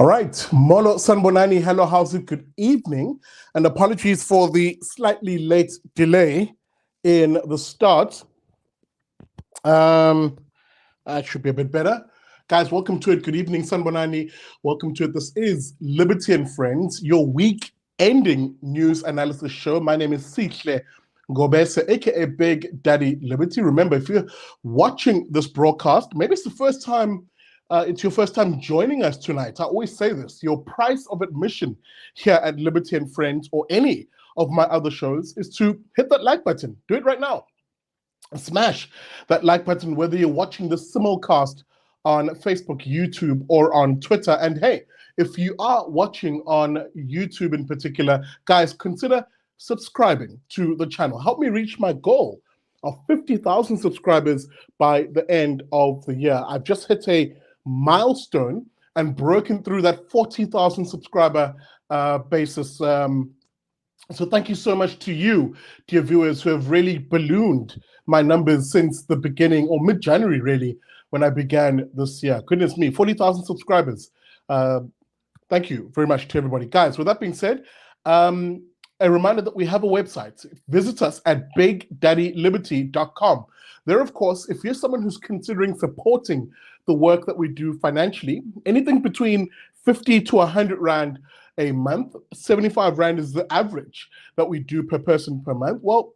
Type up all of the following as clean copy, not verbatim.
All right, Molo Sanbonani, hello, how's it? Good evening, and apologies for the slightly late delay in the start. That should be a bit better. Guys, welcome to it. Good evening, Sanbonani. Welcome to it. This is Liberty and Friends, your week-ending news analysis show. My name is Sihle Ngobese, aka Big Daddy Liberty. Remember, if you're watching this broadcast, maybe it's the first time. It's your first time joining us tonight. I always say this, your price of admission here at Liberty and Friends or any of my other shows is to hit that like button. Do it right now. Smash that like button, whether you're watching the simulcast on Facebook, YouTube, or on Twitter. And hey, if you are watching on YouTube in particular, guys, consider subscribing to the channel. Help me reach my goal of 50,000 subscribers by the end of the year. I've just hit a milestone and broken through that 40,000 subscriber basis. So thank you so much to you, dear viewers, who have really ballooned my numbers since the beginning, or mid-January really, when I began this year. Goodness me, 40,000 subscribers. Thank you very much to everybody. Guys, with that being said, a reminder that we have a website. Visit us at bigdaddyliberty.com. There, of course, if you're someone who's considering supporting the work that we do financially, anything between 50 to 100 Rand a month, 75 Rand is the average that we do per person per month. Well,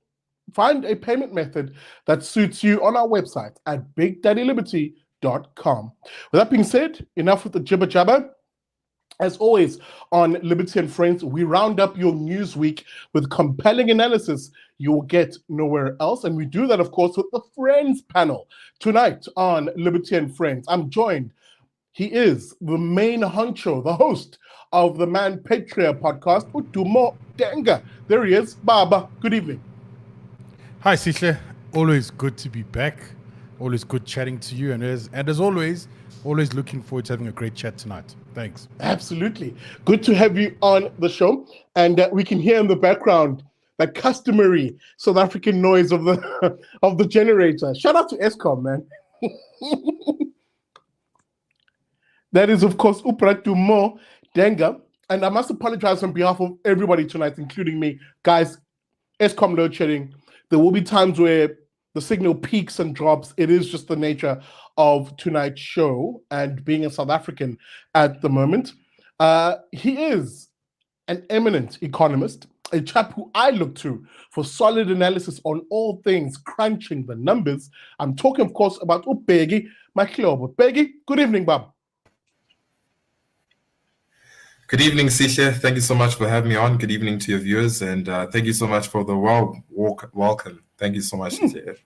find a payment method that suits you on our website at bigdaddyliberty.com. With that being said, enough with the jibber jabber. As always, on Liberty and Friends, we round up your news week with compelling analysis you will get nowhere else. And we do that, of course, with the Friends panel. Tonight on Liberty and Friends, I'm joined. He is the main honcho, the host of the Manpatria podcast, Dumo Denga. There he is. Baba, good evening. Hi, Sihle. Always good to be back. Always good chatting to you. And as always looking forward to having a great chat tonight. Thanks. Absolutely. Good to have you on the show. And we can hear in the background that customary South African noise of the of the generator. Shout out to ESKOM, man. That is, of course, Dumo Denga. And I must apologize on behalf of everybody tonight, including me. Guys, ESKOM load shedding. There will be times where the signal peaks and drops. It is just the nature of tonight's show and being a South African at the moment. He is an eminent economist, a chap who I look to for solid analysis on all things crunching the numbers. I'm talking, of course, about Bheki, Mahlobo. Bheki, good evening, Bob. Good evening, Sihle. Thank you so much for having me on. Good evening to your viewers, and thank you so much for the welcome. Thank you so much, Sihle.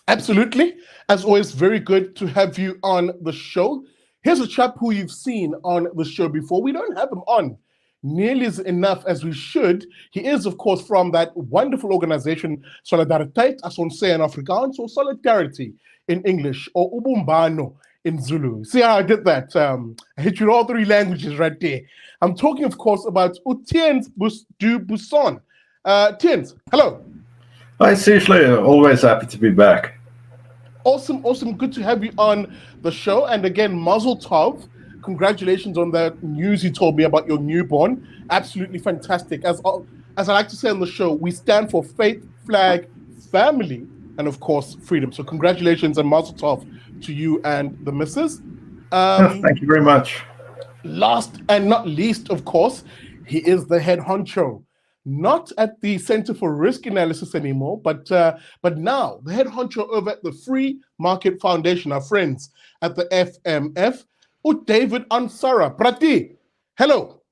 Absolutely. As always, very good to have you on the show. Here's a chap who you've seen on the show before. We don't have him on nearly as enough as we should. He is, of course, from that wonderful organization, Solidariteit as ons sê in Afrikaans, or Solidarity in English, or Ubumbano in Zulu. See how I did that? I hit you in all three languages right there. I'm talking, of course, about Theuns du Buisson. Theuns, hello. Hi, Sihle. Always happy to be back. Awesome. Good to have you on the show. And again, Mazel Tov. Congratulations on that news you told me about your newborn. Absolutely fantastic. As I like to say on the show, we stand for faith, flag, family, and of course, freedom. So congratulations and Mazel Tov to you and the missus. Thank you very much. Last and not least, of course, he is the head honcho. Not at the Center for Risk Analysis anymore, but now the head honcho over at the Free Market Foundation, our friends at the FMF, David Ansara. Prati, hello.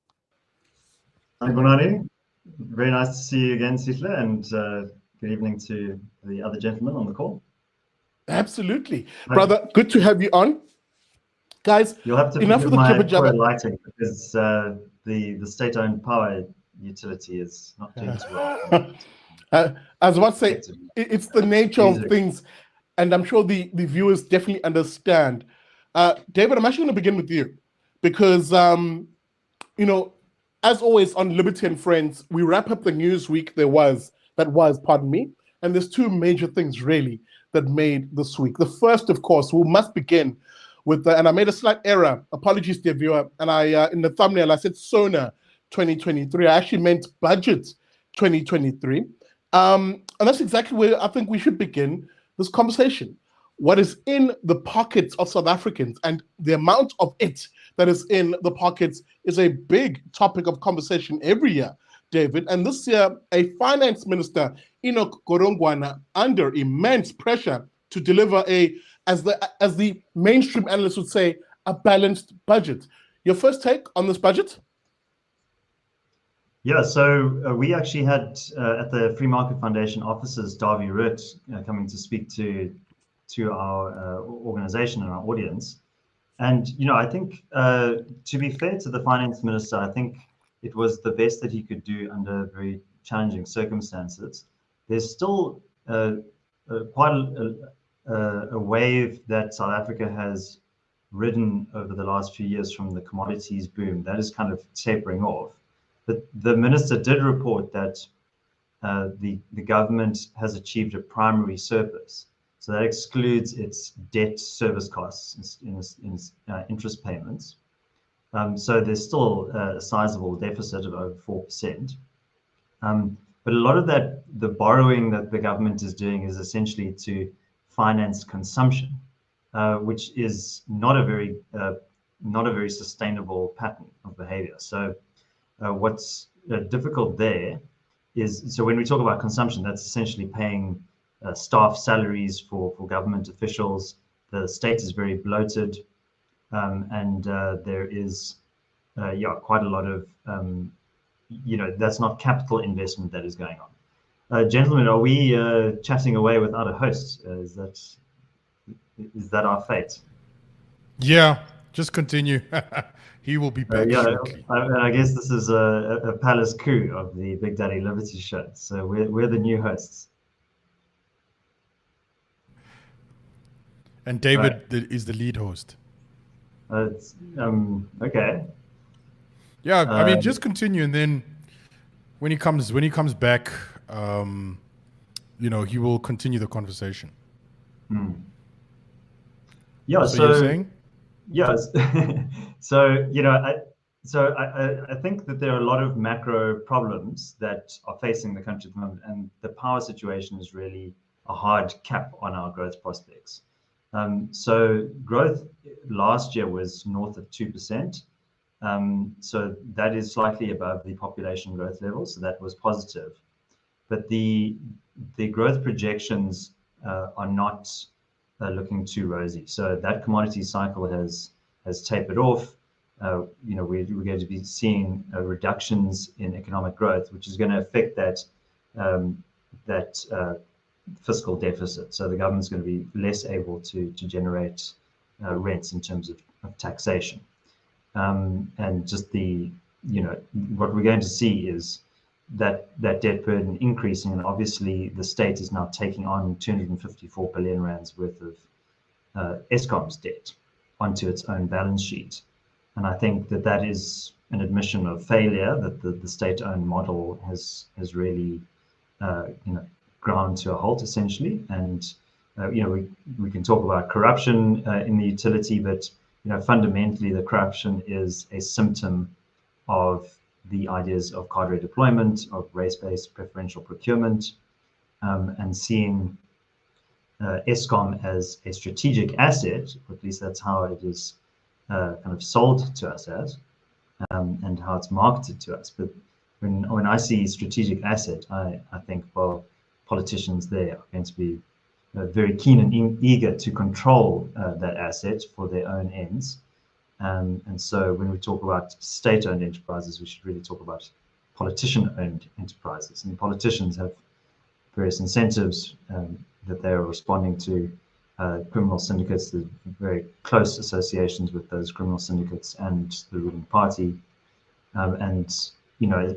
Hi, Bonani. Very nice to see you again, Sihle, and good evening to the other gentlemen on the call. Absolutely. Brother, good to have you on. Guys, you'll have to enough of the my jibber lighting because the state-owned power utility is not doing too well. I was about to say, it's the nature of things, and I'm sure the viewers definitely understand. David, I'm actually going to begin with you because, as always on Liberty and Friends, we wrap up the news week that was, and there's two major things really that made this week. The first, of course, we must begin with the, and I made a slight error. Apologies, dear viewer. And I in the thumbnail I said SONA 2023. I actually meant Budget 2023. And that's exactly where I think we should begin this conversation. What is in the pockets of South Africans and the amount of it that is in the pockets is a big topic of conversation every year, David. And this year, a finance minister, Enoch Godongwana, under immense pressure to deliver a, as the mainstream analysts would say, a balanced budget. Your first take on this budget? Yeah, so we actually had at the Free Market Foundation offices, Davy Ruyter coming to speak to our organization and our audience. And, you know, I think to be fair to the finance minister, I think it was the best that he could do under very challenging circumstances. There's still quite a wave that South Africa has ridden over the last few years from the commodities boom that is kind of tapering off. But the minister did report that the government has achieved a primary surplus. So that excludes its debt service costs in interest payments. So there's still a sizable deficit of over 4%. But a lot of that, the borrowing that the government is doing is essentially to finance consumption, which is not a very sustainable pattern of behavior. So what's difficult there is, so when we talk about consumption, that's essentially paying staff salaries for government officials. The state is very bloated, and there is quite a lot of that's not capital investment that is going on. Gentlemen, are we chatting away without a host? Is that our fate? Yeah, just continue. He will be back shortly. I guess this is a palace coup of the Big Daddy Liberty show. So we're the new hosts. And David is the lead host. Okay. Yeah, I mean, just continue, and then when he comes back, he will continue the conversation. Yeah. So you're saying? Yes. So I think that there are a lot of macro problems that are facing the country at the moment, and the power situation is really a hard cap on our growth prospects. So growth last year was north of 2%. So that is slightly above the population growth level. So that was positive. But the growth projections are not looking too rosy. So that commodity cycle has tapered off. We're going to be seeing reductions in economic growth, which is going to affect that fiscal deficit. So the government's going to be less able to generate rents in terms of taxation. And just what we're going to see is that debt burden increasing, and obviously the state is now taking on 254 billion rands worth of ESKOM's debt onto its own balance sheet. And I think that is an admission of failure, that the state-owned model has really ground to a halt essentially. And we can talk about corruption in the utility, but fundamentally the corruption is a symptom of the ideas of cadre deployment, of race-based preferential procurement, and seeing ESKOM as a strategic asset, or at least that's how it is kind of sold to us as, and how it's marketed to us. But when I see strategic asset, I think, well, politicians there are going to be very keen and eager to control that asset for their own ends. And so when we talk about state-owned enterprises, we should really talk about politician-owned enterprises. And politicians have various incentives that they're responding to, criminal syndicates, the very close associations with those criminal syndicates and the ruling party.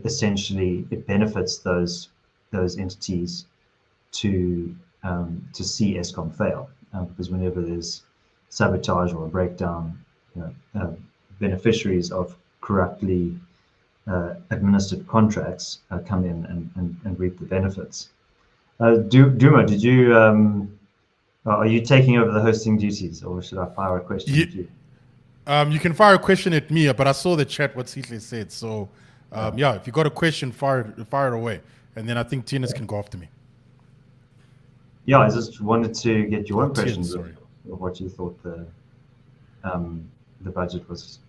Essentially it benefits those entities to see ESKOM fail, because whenever there's sabotage or a breakdown, beneficiaries of corruptly administered contracts come in and reap the benefits. Dumo, did you Are you taking over the hosting duties, or should I fire a question at you? You can fire a question at me, but I saw the chat what Sihle said. So, yeah, if you got a question, fire it away, and then I think Theuns can go after me. Yeah, I just wanted to get your impressions Theuns, of what you thought the budget was.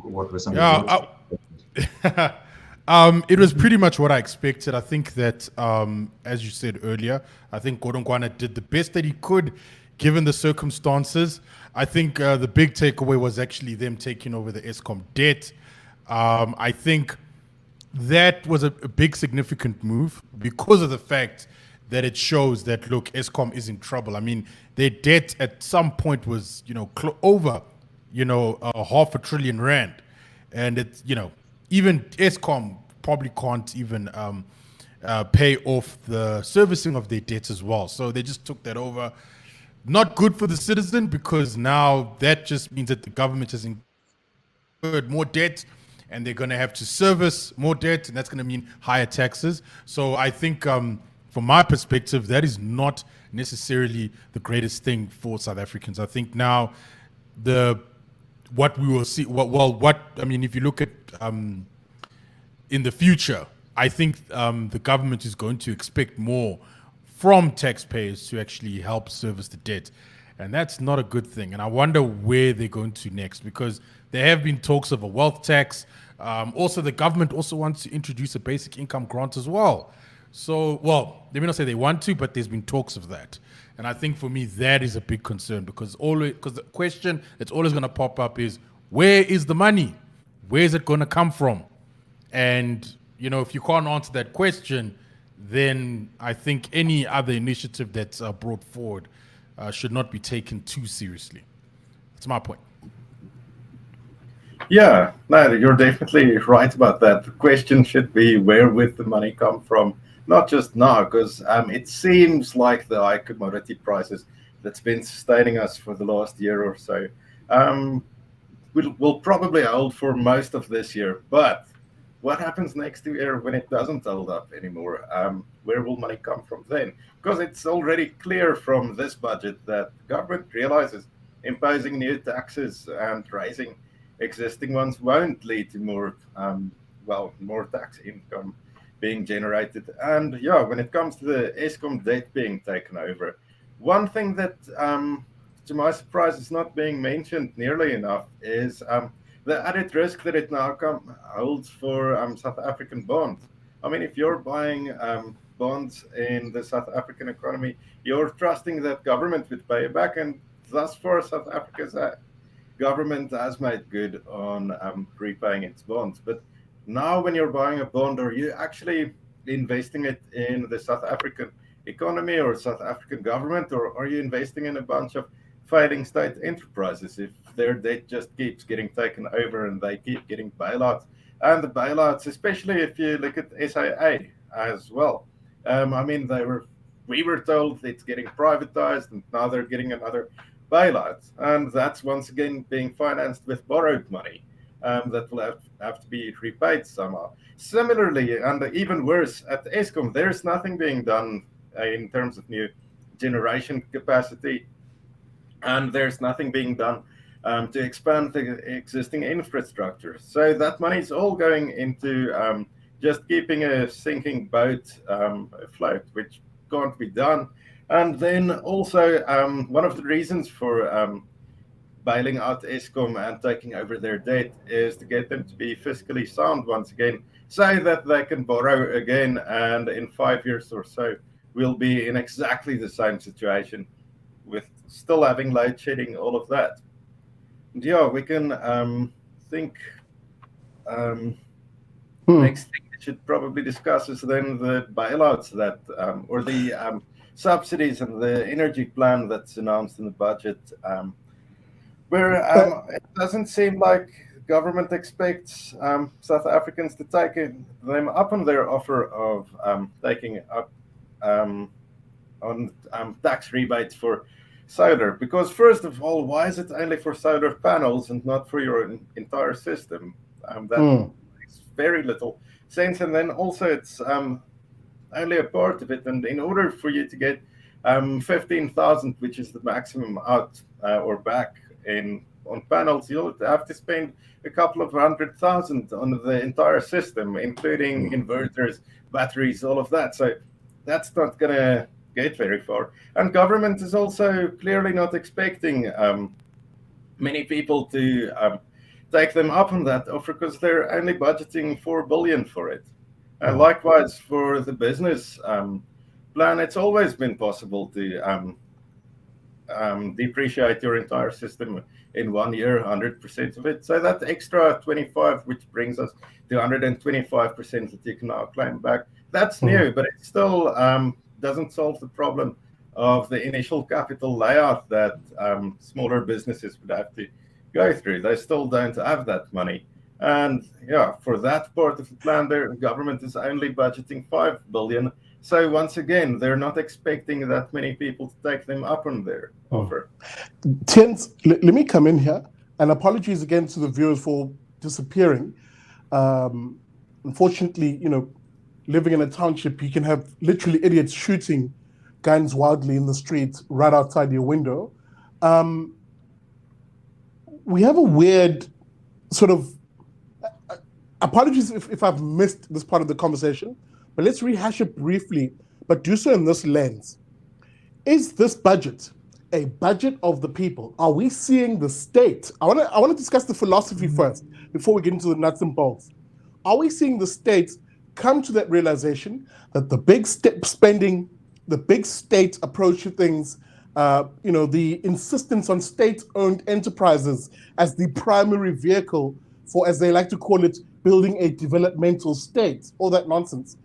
What were some of it was pretty much what I expected. I think that, as you said earlier, I think Godongwana did the best that he could, given the circumstances. I think the big takeaway was actually them taking over the ESKOM debt. I think that was a big significant move because of the fact that it shows that, look, ESKOM is in trouble. I mean, their debt at some point was, over, R500 billion. And it's, even ESKOM probably can't even pay off the servicing of their debts as well. So they just took that over. Not good for the citizen, because now that just means that the government has incurred more debt and they're going to have to service more debt, and that's going to mean higher taxes. So I think from my perspective, that is not necessarily the greatest thing for South Africans. I think now what we will see, if you look at in the future, I think the government is going to expect more from taxpayers to actually help service the debt. And that's not a good thing. And I wonder where they're going to next, because there have been talks of a wealth tax. Also, the government also wants to introduce a basic income grant as well. So, well, they may not say they want to, but there's been talks of that. And I think for me, that is a big concern, because the question that's always going to pop up is, where is the money? Where is it going to come from? And, if you can't answer that question, then I think any other initiative that's brought forward should not be taken too seriously. That's my point. Yeah, no, you're definitely right about that. The question should be, where would the money come from? Not just now, because it seems like the high commodity prices that's been sustaining us for the last year or so will probably hold for most of this year. But what happens next year when it doesn't hold up anymore? Where will money come from then? Because it's already clear from this budget that the government realizes imposing new taxes and raising existing ones won't lead to more tax income being generated. And yeah, when it comes to the ESKOM debt being taken over, one thing that, to my surprise, is not being mentioned nearly enough is the added risk that it now holds for South African bonds. I mean, if you're buying bonds in the South African economy, you're trusting that government would pay you back, and thus far, South Africa's government has made good on repaying its bonds. But now when you're buying a bond, are you actually investing it in the South African economy or South African government, or are you investing in a bunch of failing state enterprises if their debt just keeps getting taken over and they keep getting bailouts? And the bailouts, especially if you look at SAA as well. We were told it's getting privatized, and now they're getting another bailout. And that's once again being financed with borrowed money that will have to be repaid somehow. Similarly, and even worse, at ESKOM, there's nothing being done in terms of new generation capacity, and there's nothing being done to expand the existing infrastructure. So that money is all going into just keeping a sinking boat afloat, which can't be done. And then also one of the reasons for bailing out ESKOM and taking over their debt is to get them to be fiscally sound once again, so that they can borrow again, and in 5 years or so we'll be in exactly the same situation with still having load shedding, all of that. And yeah, we can think next thing we should probably discuss is then the bailouts that or the subsidies and the energy plan that's announced in the budget, where it doesn't seem like government expects South Africans to take them up on their offer of taking up on tax rebates for solar. Because first of all, why is it only for solar panels and not for your entire system? That makes very little sense. And then also it's only a part of it. And in order for you to get 15,000, which is the maximum out or back on panels, you'll have to spend a couple of 100,000 on the entire system, including inverters, batteries, all of that. So that's not going to get very far. And government is also clearly not expecting many people to take them up on that offer, because they're only budgeting 4 billion for it. And likewise for the business plan, it's always been possible to depreciate your entire system in 1 year, 100% of it. So that extra 25, which brings us to 125% that you can now claim back, that's new, but it still doesn't solve the problem of the initial capital layout that smaller businesses would have to go through. They still don't have that money. And yeah, for that part of the plan, the government is only budgeting 5 billion. So once again, they're not expecting that many people to take them up on their offer. Theuns, let me come in here, and apologies again to the viewers for disappearing. Unfortunately, living in a township, you can have literally idiots shooting guns wildly in the street right outside your window. We have a weird sort of, apologies if I've missed this part of the conversation, but let's rehash it briefly, but do so in this lens. Is this budget a budget of the people? Are we seeing the state? I want to discuss the philosophy first before we get into the nuts and bolts. Are we seeing the state come to that realization that the big spending, the big state approach to things, the insistence on state-owned enterprises as the primary vehicle for, as they like to call it, building a developmental state, all that nonsense?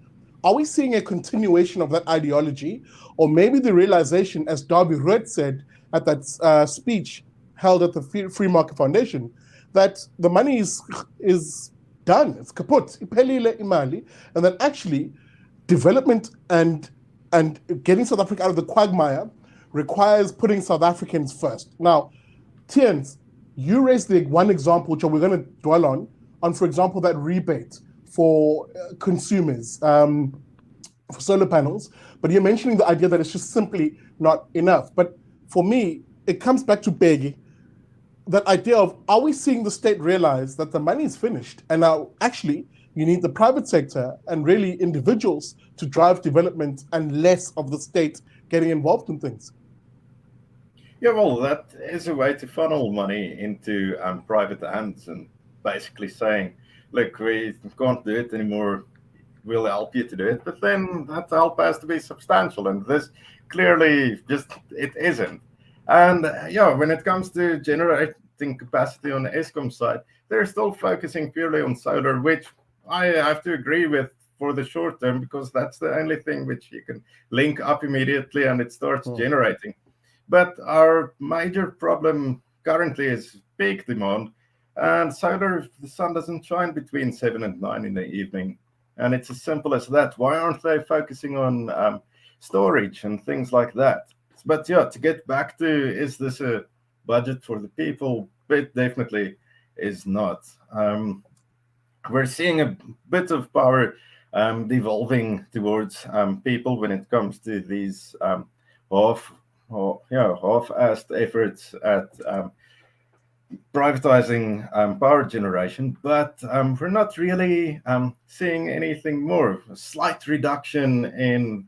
Are we seeing a continuation of that ideology, or maybe the realization, as Darby Ruyter said at that speech held at the Free Market Foundation, that the money is done, it's kaput, iphelile imali, and that actually development and getting South Africa out of the quagmire requires putting South Africans first. Now, Theuns, you raised the one example, which we're going to dwell on, for example, that rebate for consumers for solar panels, but you're mentioning the idea that it's just simply not enough. But for me, it comes back to Bheki, that idea of, are we seeing the state realize that the money is finished and now actually you need the private sector and really individuals to drive development and less of the state getting involved in things? Yeah, well, that is a way to funnel money into private hands and basically saying, look, we can't do it anymore, we'll help you to do it. But then that help has to be substantial, and this clearly just, it isn't. And yeah, when it comes to generating capacity on the ESKOM side, they're still focusing purely on solar, which I have to agree with for the short term, because that's the only thing which you can link up immediately and it starts generating. But our major problem currently is peak demand, and solar, the sun doesn't shine between 7 and 9 in the evening. And it's as simple as that. Why aren't they focusing on storage and things like that? But yeah, to get back to, is this a budget for the people? It definitely is not. We're seeing a bit of power devolving towards people when it comes to these half-assed efforts at privatizing power generation, but we're not really seeing anything more. A slight reduction in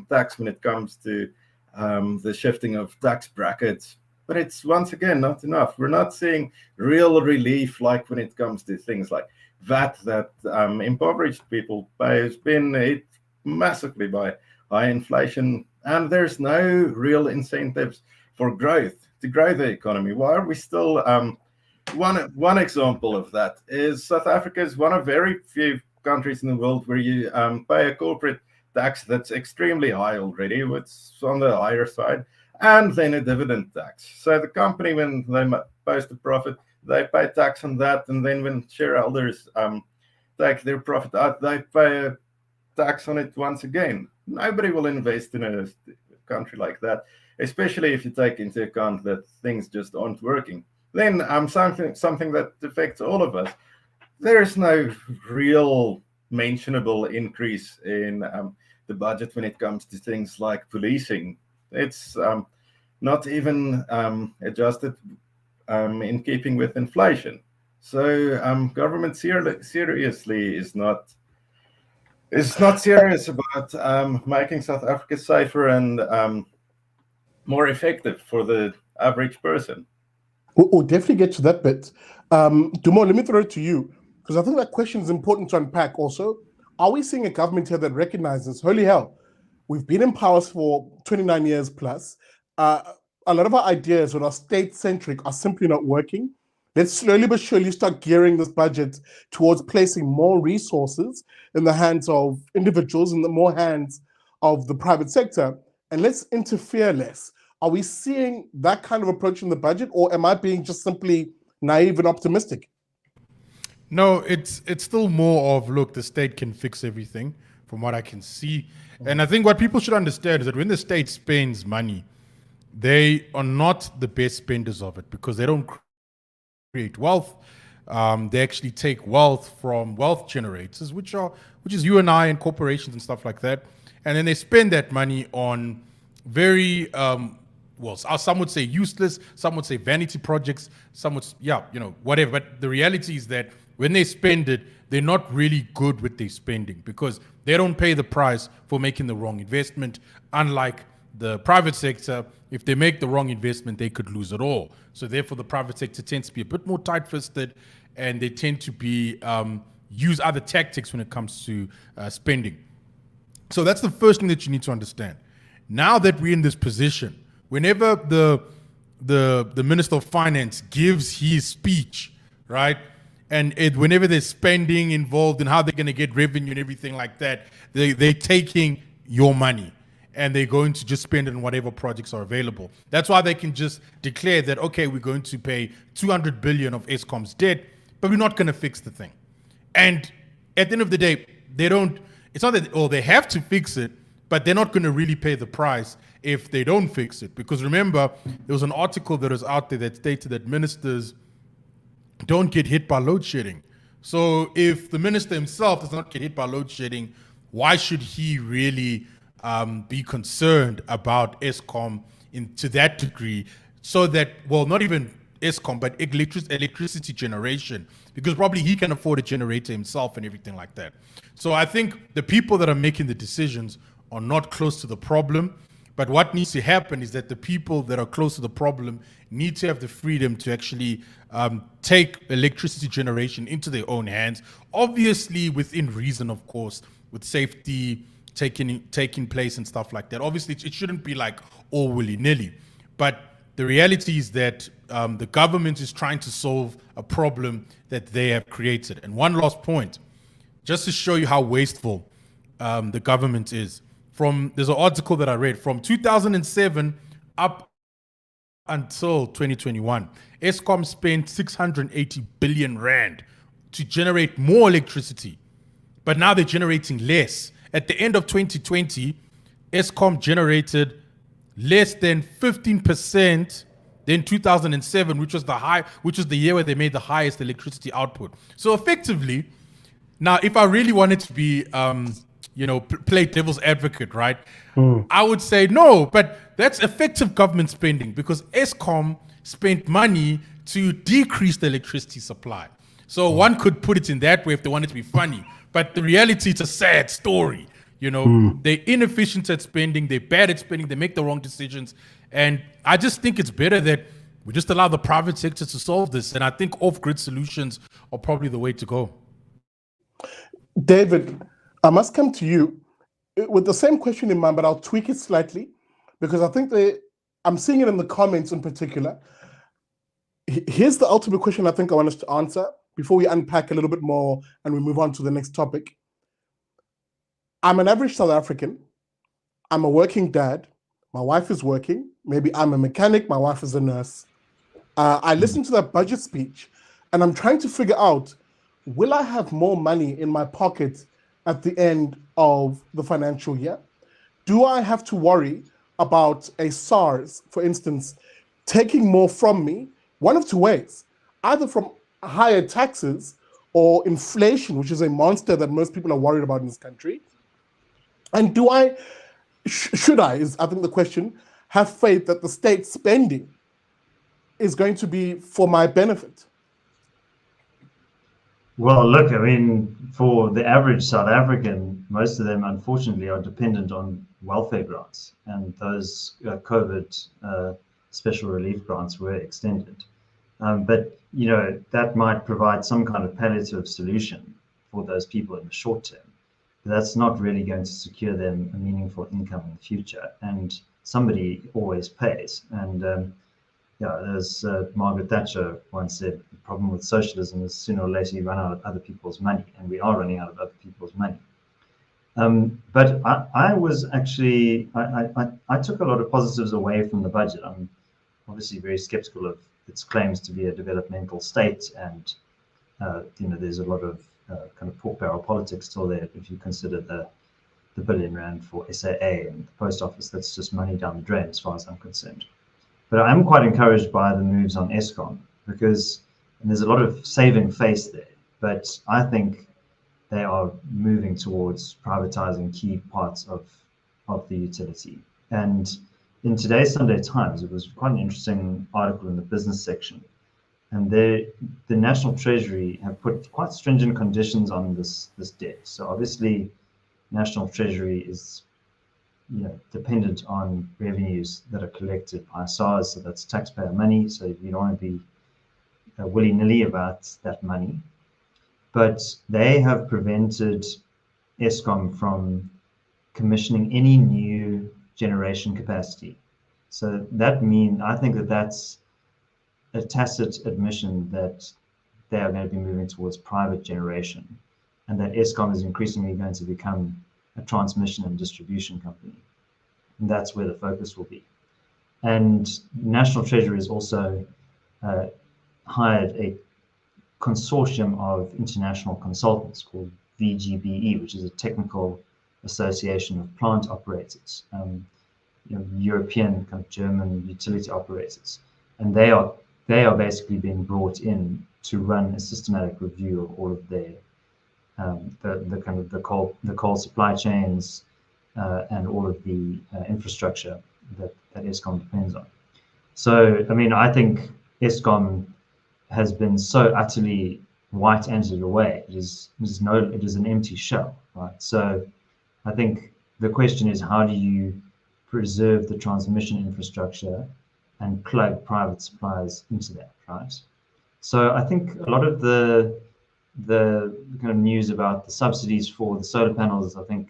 tax when it comes to the shifting of tax brackets, but it's once again not enough. We're not seeing real relief like when it comes to things like VAT that impoverished people pay. Has been hit massively by high inflation, and there's no real incentives for growth, to grow the economy. Why are we still one example of that is South Africa is one of very few countries in the world where you pay a corporate tax that's extremely high already, it's on the higher side, and then a dividend tax. So the company, when they post a profit, they pay tax on that, and then when shareholders take their profit out, they pay a tax on it once again. Nobody will invest in a country like that, especially if you take into account that things just aren't working. Then something that affects all of us. There is no real mentionable increase in the budget when it comes to things like policing. It's not even adjusted in keeping with inflation. So government seriously is not serious about making South Africa safer and more effective for the average person. We'll definitely get to that bit. Dumo, let me throw it to you, because I think that question is important to unpack also. Are we seeing a government here that recognizes, holy hell, we've been in power for 29 years plus. A lot of our ideas that are state-centric are simply not working. Let's slowly but surely start gearing this budget towards placing more resources in the hands of individuals, in the more hands of the private sector, and let's interfere less. Are we seeing that kind of approach in the budget, or am I being just simply naive and optimistic? No, it's still more of, look, the state can fix everything from what I can see. And I think what people should understand is that when the state spends money, they are not the best spenders of it because they don't create wealth. They actually take wealth from wealth generators, which is you and I and corporations and stuff like that. And then they spend that money on very, some would say useless, some would say vanity projects, some would, whatever. But the reality is that when they spend it, they're not really good with their spending because they don't pay the price for making the wrong investment. Unlike the private sector, if they make the wrong investment, they could lose it all. So therefore, the private sector tends to be a bit more tight-fisted, and they tend to be use other tactics when it comes to spending. So that's the first thing that you need to understand. Now that we're in this position, whenever the Minister of Finance gives his speech, right, and whenever there's spending involved and how they're going to get revenue and everything like that, they're taking your money and they're going to just spend it on whatever projects are available. That's why they can just declare that, okay, we're going to pay 200 billion of ESKOM's debt, but we're not going to fix the thing. And at the end of the day, it's not that, they have to fix it, but they're not going to really pay the price if they don't fix it. Because remember, there was an article that was out there that stated that ministers don't get hit by load shedding. So if the minister himself does not get hit by load shedding, why should he really be concerned about ESKOM to that degree? So that, not even ESKOM, but electricity generation, because probably he can afford a generator himself and everything like that. So I think the people that are making the decisions are not close to the problem. But what needs to happen is that the people that are close to the problem need to have the freedom to actually take electricity generation into their own hands, obviously within reason, of course, with safety taking place and stuff like that. Obviously, it shouldn't be like all willy-nilly. But the reality is that the government is trying to solve a problem that they have created. And one last point, just to show you how wasteful the government is. There's an article that I read from 2007 up until 2021. ESKOM spent 680 billion rand to generate more electricity, but now they're generating less. At the end of 2020, ESKOM generated less than 15% than 2007, which was the year where they made the highest electricity output. So effectively, now if I really wanted to be play devil's advocate, right? I would say no, but that's effective government spending because ESKOM spent money to decrease the electricity supply. So one could put it in that way if they wanted to be funny, but the reality, it's a sad story. They're inefficient at spending, they're bad at spending, they make the wrong decisions. And I just think it's better that we just allow the private sector to solve this. And I think off-grid solutions are probably the way to go. David, I must come to you with the same question in mind, but I'll tweak it slightly because I think I'm seeing it in the comments in particular. Here's the ultimate question I think I want us to answer before we unpack a little bit more and we move on to the next topic. I'm an average South African. I'm a working dad. My wife is working. Maybe I'm a mechanic. My wife is a nurse. I listened to that budget speech and I'm trying to figure out, will I have more money in my pocket at the end of the financial year? Do I have to worry about a SARS, for instance, taking more from me? One of two ways, either from higher taxes or inflation, which is a monster that most people are worried about in this country, And do I, should I, is I think the question, have faith that the state spending is going to be for my benefit? Well, look, I mean, for the average South African, most of them, unfortunately, are dependent on welfare grants, and those COVID special relief grants were extended. But, you know, that might provide some kind of palliative solution for those people in the short term. But that's not really going to secure them a meaningful income in the future. And somebody always pays. And as Margaret Thatcher once said, the problem with socialism is sooner or later you run out of other people's money, and we are running out of other people's money. But I was actually, I took a lot of positives away from the budget. I'm obviously very skeptical of its claims to be a developmental state, and there's a lot of kind of pork barrel politics still there. If you consider the R1 billion for SAA and the post office, that's just money down the drain as far as I'm concerned. But I'm quite encouraged by the moves on ESKOM, because there's a lot of saving face there, but I think they are moving towards privatizing key parts of the utility. And in today's Sunday Times, it was quite an interesting article in the business section. And the National Treasury have put quite stringent conditions on this debt. So obviously, National Treasury is dependent on revenues that are collected by SARS, so that's taxpayer money. So you don't want to be willy-nilly about that money. But they have prevented ESKOM from commissioning any new generation capacity. So that means, I think that's a tacit admission that they are going to be moving towards private generation, and that ESKOM is increasingly going to become a transmission and distribution company. And that's where the focus will be. And National Treasury has also hired a consortium of international consultants called VGBE, which is a technical association of plant operators, European kind of German utility operators. And they are basically being brought in to run a systematic review of all of their the coal supply chains and all of the infrastructure that ESKOM depends on. So, I mean, I think ESKOM has been so utterly white-anted away. It is an empty shell, right? So, I think the question is, how do you preserve the transmission infrastructure and plug private suppliers into that, right? So, I think a lot of the kind of news about the subsidies for the solar panels, I think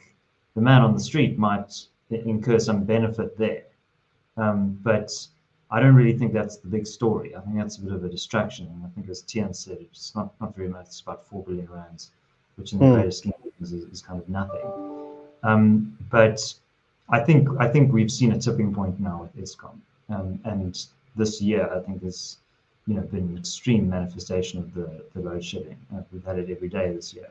the man on the street might incur some benefit there. But I don't really think that's the big story. I think that's a bit of a distraction. And I think, as Theuns said, it's not very much. It's about 4 billion rands, which in the greater scheme of things is kind of nothing. But I think we've seen a tipping point now with ESKOM. And this year, I think, has been an extreme manifestation of the load shedding. We've had it every day this year.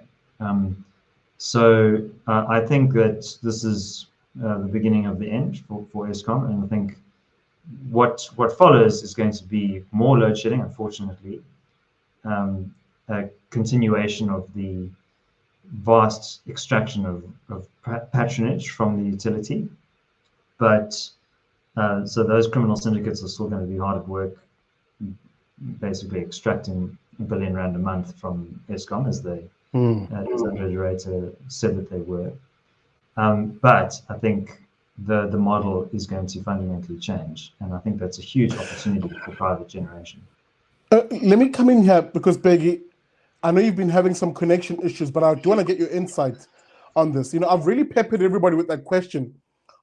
So I think that this is the beginning of the end for ESKOM, and I think what follows is going to be more load shedding, unfortunately, a continuation of the vast extraction of patronage from the utility. But so those criminal syndicates are still going to be hard at work, basically extracting R1 billion a month from ESKOM, as the Ruyter said that they were. But I think the model is going to fundamentally change, and I think that's a huge opportunity for private generation. Let me come in here, because Bheki, I know you've been having some connection issues, but I do want to get your insight on this. I've really peppered everybody with that question,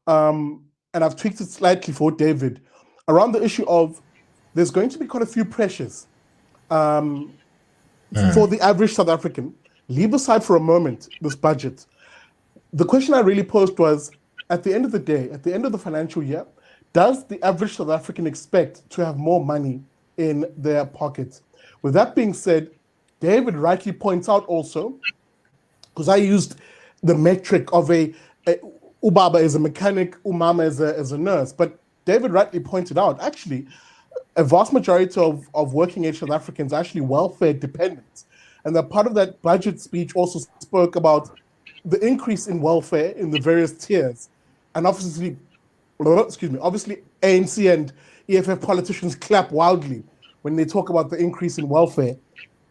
and I've tweaked it slightly for David around the issue of there's going to be quite a few pressures for the average South African. Leave aside for a moment this budget. The question I really posed was, at the end of the day, at the end of the financial year, does the average South African expect to have more money in their pockets? With that being said, David rightly points out also, because I used the metric of Ubaba is a mechanic, Umama is a nurse, but David rightly pointed out, actually, a vast majority of working age South Africans are actually welfare dependent. And that part of that budget speech also spoke about the increase in welfare in the various tiers, and obviously ANC and EFF politicians clap wildly when they talk about the increase in welfare.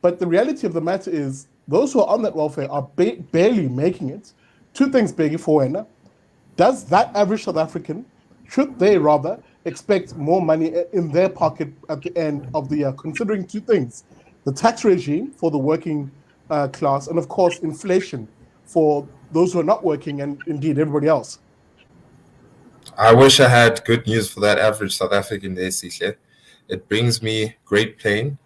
But the reality of the matter is those who are on that welfare are barely making it. Two things, Bheki, for Wena. Does that average South African, should they rather expect more money in their pocket at the end of the year, considering two things: the tax regime for the working class, and of course, inflation for those who are not working and indeed everybody else? I wish I had good news for that average South African there, Sihle. It brings me great pain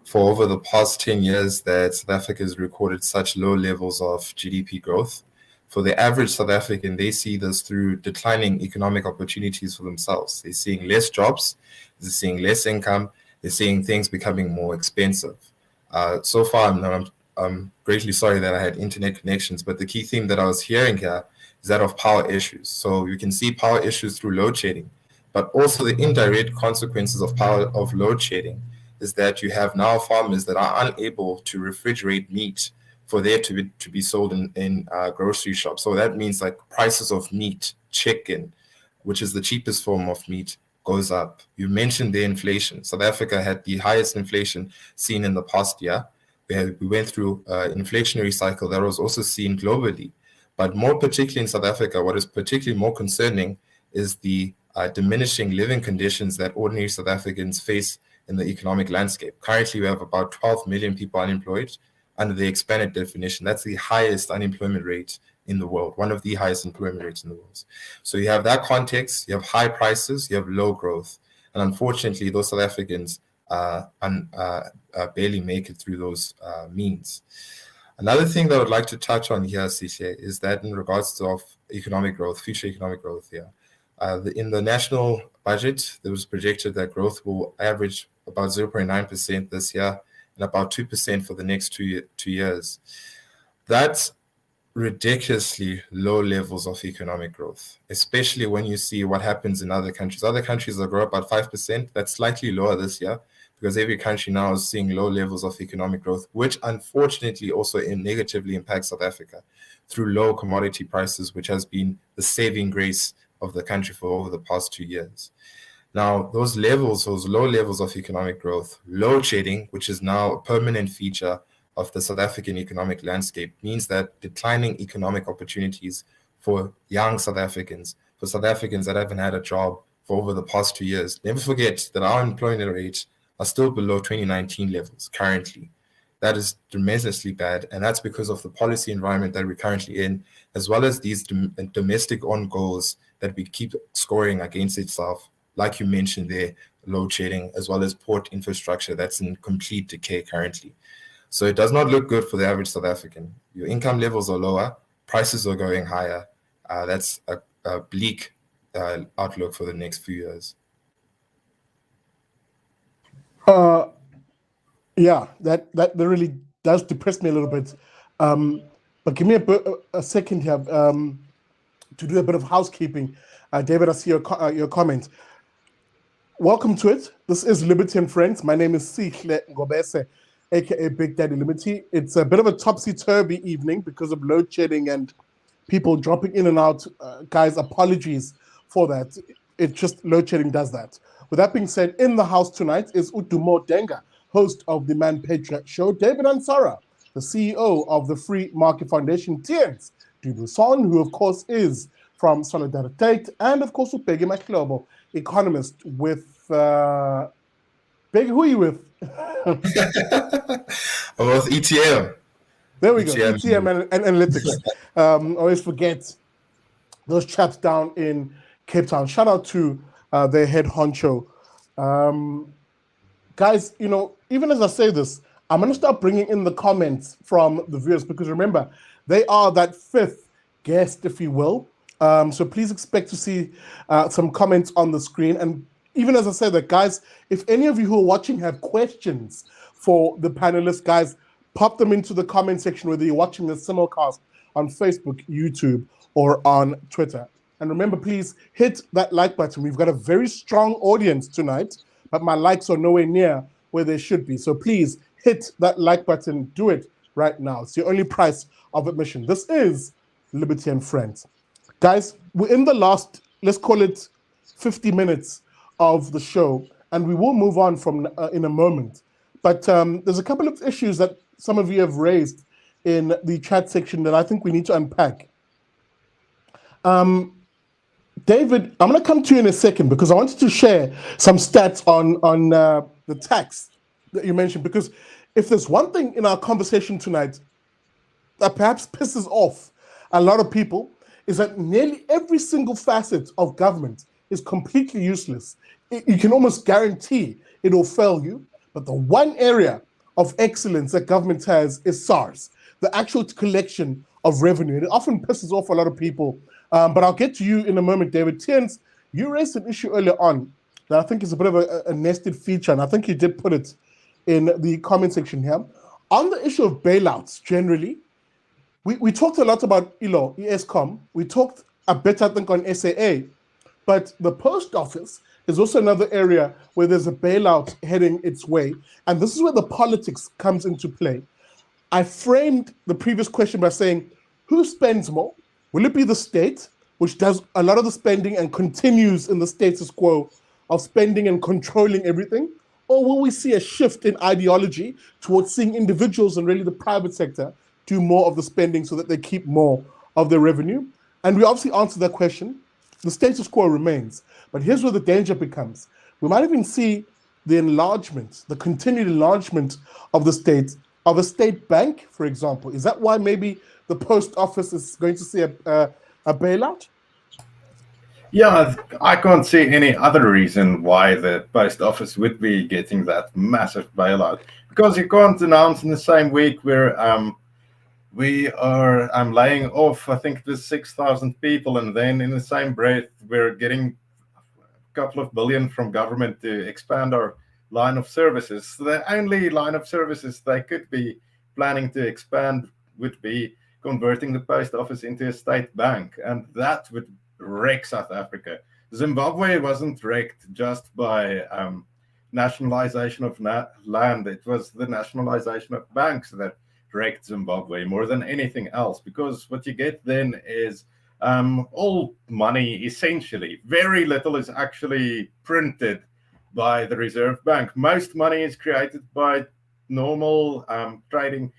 for over the past 10 years that South Africa has recorded such low levels of GDP growth. For the average South African, they see this through declining economic opportunities for themselves. They're seeing less jobs, they're seeing less income, they're seeing things becoming more expensive. So far, I'm greatly sorry that I had internet connections, but the key theme that I was hearing here is that of power issues. So you can see power issues through load shedding, but also the indirect consequences of load shedding is that you have now farmers that are unable to refrigerate meat for there to be sold in grocery shops. So that means like prices of meat, chicken, which is the cheapest form of meat, goes up. You mentioned the inflation. South Africa had the highest inflation seen in the past year. We went through an inflationary cycle that was also seen globally. But more particularly in South Africa, what is particularly more concerning is the diminishing living conditions that ordinary South Africans face in the economic landscape. Currently, we have about 12 million people unemployed under the expanded definition. That's the highest unemployment rate in the world, one of the highest employment rates in the world. So you have that context, you have high prices, you have low growth. And unfortunately, those South Africans barely make it through those means. Another thing that I would like to touch on here, Sihle, is that in regards to economic growth, future economic growth here, in the national budget, there was projected that growth will average about 0.9% this year and about 2% for the next two years. That's ridiculously low levels of economic growth, especially when you see what happens in other countries. Other countries that grow about 5%, that's slightly lower this year, because every country now is seeing low levels of economic growth, which unfortunately also negatively impacts South Africa through low commodity prices, which has been the saving grace of the country for over the past 2 years. Now, those low levels of economic growth, load shedding, which is now a permanent feature of the South African economic landscape, means that declining economic opportunities for young South Africans, for South Africans that haven't had a job for over the past 2 years. Never forget that our employment rates are still below 2019 levels currently. That is tremendously bad, and that's because of the policy environment that we're currently in, as well as these domestic own goals that we keep scoring against itself, like you mentioned there, load shedding, as well as port infrastructure that's in complete decay currently. So it does not look good for the average South African. Your income levels are lower, prices are going higher. That's a bleak outlook for the next few years. Yeah, that really does depress me a little bit. But give me a second here to do a bit of housekeeping. David, I see your comment. Welcome to it. This is Liberty and Friends. My name is Sihle Ngobese, aka Big Daddy Liberty. It's a bit of a topsy-turvy evening because of load shedding and people dropping in and out. Guys, apologies for that. It's just load shedding does that. With that being said, in the house tonight is Dumo Denga, host of the Manpatria show, David Ansara, the CEO of the Free Market Foundation, Theuns, Buisson, who of course is from Solidarity, and of course with Bheki Mahlobo, Economist with Bheki, who are you with? I'm with ETM. There we go, ETM and Analytics. Always forget those chaps down in Cape Town. Shout out to their head honcho. Guys, you know, even as I say this, I'm going to start bringing in the comments from the viewers, because remember, they are that fifth guest, if you will. So please expect to see some comments on the screen. And even as I say that, guys, if any of you who are watching have questions for the panelists, guys, pop them into the comment section, whether you're watching the simulcast on Facebook, YouTube, or on Twitter. And remember, please hit that like button. We've got a very strong audience tonight, but my likes are nowhere near where they should be. So please hit that like button. Do it right now. It's the only price of admission. This is Liberty and Friends. Guys, we're in the last, let's call it 50 minutes of the show, and we will move on from in a moment. But there's a couple of issues that some of you have raised in the chat section that I think we need to unpack. David, I'm going to come to you in a second because I wanted to share some stats on the tax that you mentioned, because if there's one thing in our conversation tonight that perhaps pisses off a lot of people, is that nearly every single facet of government is completely useless. You can almost guarantee it will fail you, but the one area of excellence that government has is SARS, the actual collection of revenue. And it often pisses off a lot of people. But I'll get to you in a moment, David. Theuns, you raised an issue earlier on that I think is a bit of a nested feature, and I think you did put it in the comment section here. On the issue of bailouts, generally, we talked a lot about ESKOM. We talked a bit, I think, on SAA, but the post office is also another area where there's a bailout heading its way, and this is where the politics comes into play. I framed the previous question by saying, who spends more? Will it be the state, which does a lot of the spending and continues in the status quo of spending and controlling everything? Or will we see a shift in ideology towards seeing individuals and really the private sector do more of the spending so that they keep more of their revenue? And we obviously answered that question. The status quo remains. But here's where the danger becomes. We might even see the enlargement, the continued enlargement of the state, of a state bank, for example. Is that why maybe the post office is going to see a bailout? Yeah, I can't see any other reason why the post office would be getting that massive bailout, because you can't announce in the same week where we are laying off, I think, the 6,000 people, and then in the same breath we're getting a couple of billion from government to expand our line of services. The only line of services they could be planning to expand would be converting the post office into a state bank, and that would wreck South Africa. Zimbabwe wasn't wrecked just by nationalization of land. It was the nationalization of banks that wrecked Zimbabwe more than anything else, because what you get then is all money, essentially. Very little is actually printed by the Reserve Bank. Most money is created by normal trading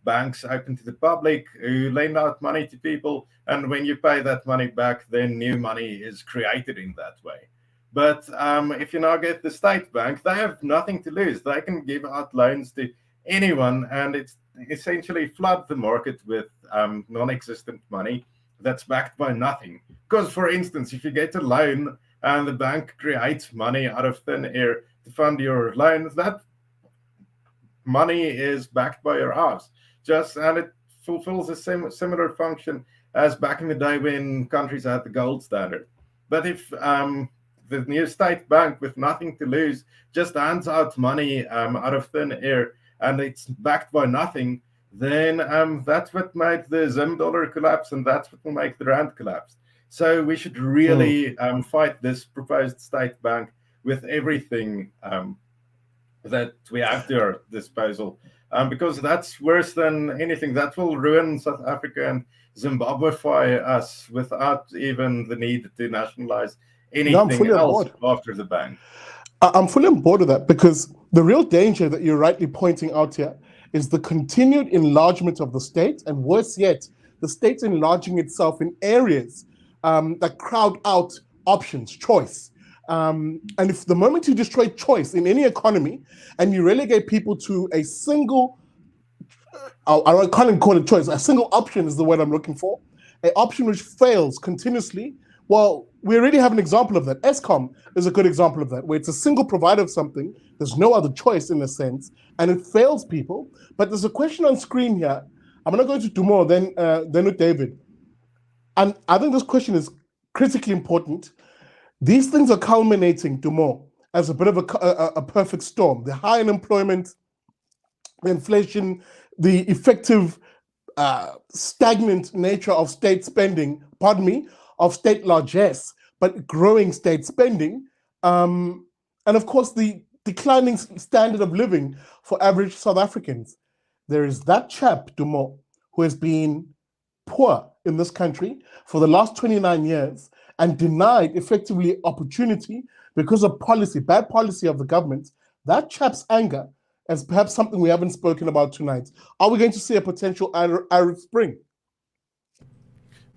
banks open to the public who lend out money to people, and when you pay that money back, then new money is created in that way. But if you now get the state bank, they have nothing to lose. They can give out loans to anyone, and it's essentially flood the market with non-existent money that's backed by nothing. Because, for instance, if you get a loan and the bank creates money out of thin air to fund your loan, that money is backed by your house, and it fulfills a similar function as back in the day when countries had the gold standard. But if the new state bank with nothing to lose just hands out money out of thin air and it's backed by nothing, then that's what made the Zim dollar collapse, and that's what will make the rand collapse. So we should really fight this proposed state bank with everything that we have to our disposal, because that's worse than anything. That will ruin South Africa and Zimbabweify us without even the need to nationalize anything else after the bank. I'm fully on board with that, because the real danger that you're rightly pointing out here is the continued enlargement of the state, and worse yet, the state enlarging itself in areas that crowd out options, choice. And if the moment you destroy choice in any economy and you relegate people to a single, I can't even call it choice, a single option is the word I'm looking for, an option which fails continuously, well, we already have an example of that. ESKOM is a good example of that, where it's a single provider of something, there's no other choice in a sense, and it fails people. But there's a question on screen here. I'm going to go to Dumo, then with David. And I think this question is critically important. These things are culminating, Dumo, as a bit of a perfect storm. The high unemployment, the inflation, the effective stagnant nature of state spending, of state largesse, but growing state spending, and of course the declining standard of living for average South Africans. There is that chap, Dumo, who has been poor in this country for the last 29 years and denied effectively opportunity because of policy, bad policy of the government, that chap's anger is perhaps something we haven't spoken about tonight. Are we going to see a potential Arab Spring?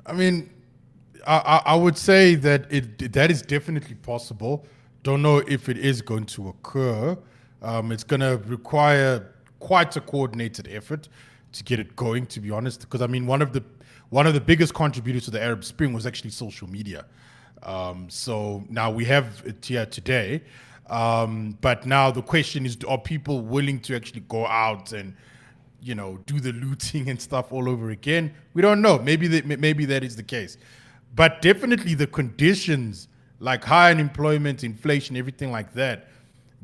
I mean, I would say that that is definitely possible. Don't know if it is going to occur. It's going to require quite a coordinated effort to get it going, to be honest. Because I mean, one of the biggest contributors to the Arab Spring was actually social media. So now we have it here today. But now the question is, are people willing to actually go out and, you know, do the looting and stuff all over again? We don't know. Maybe that is the case. But definitely the conditions, like high unemployment, inflation, everything like that,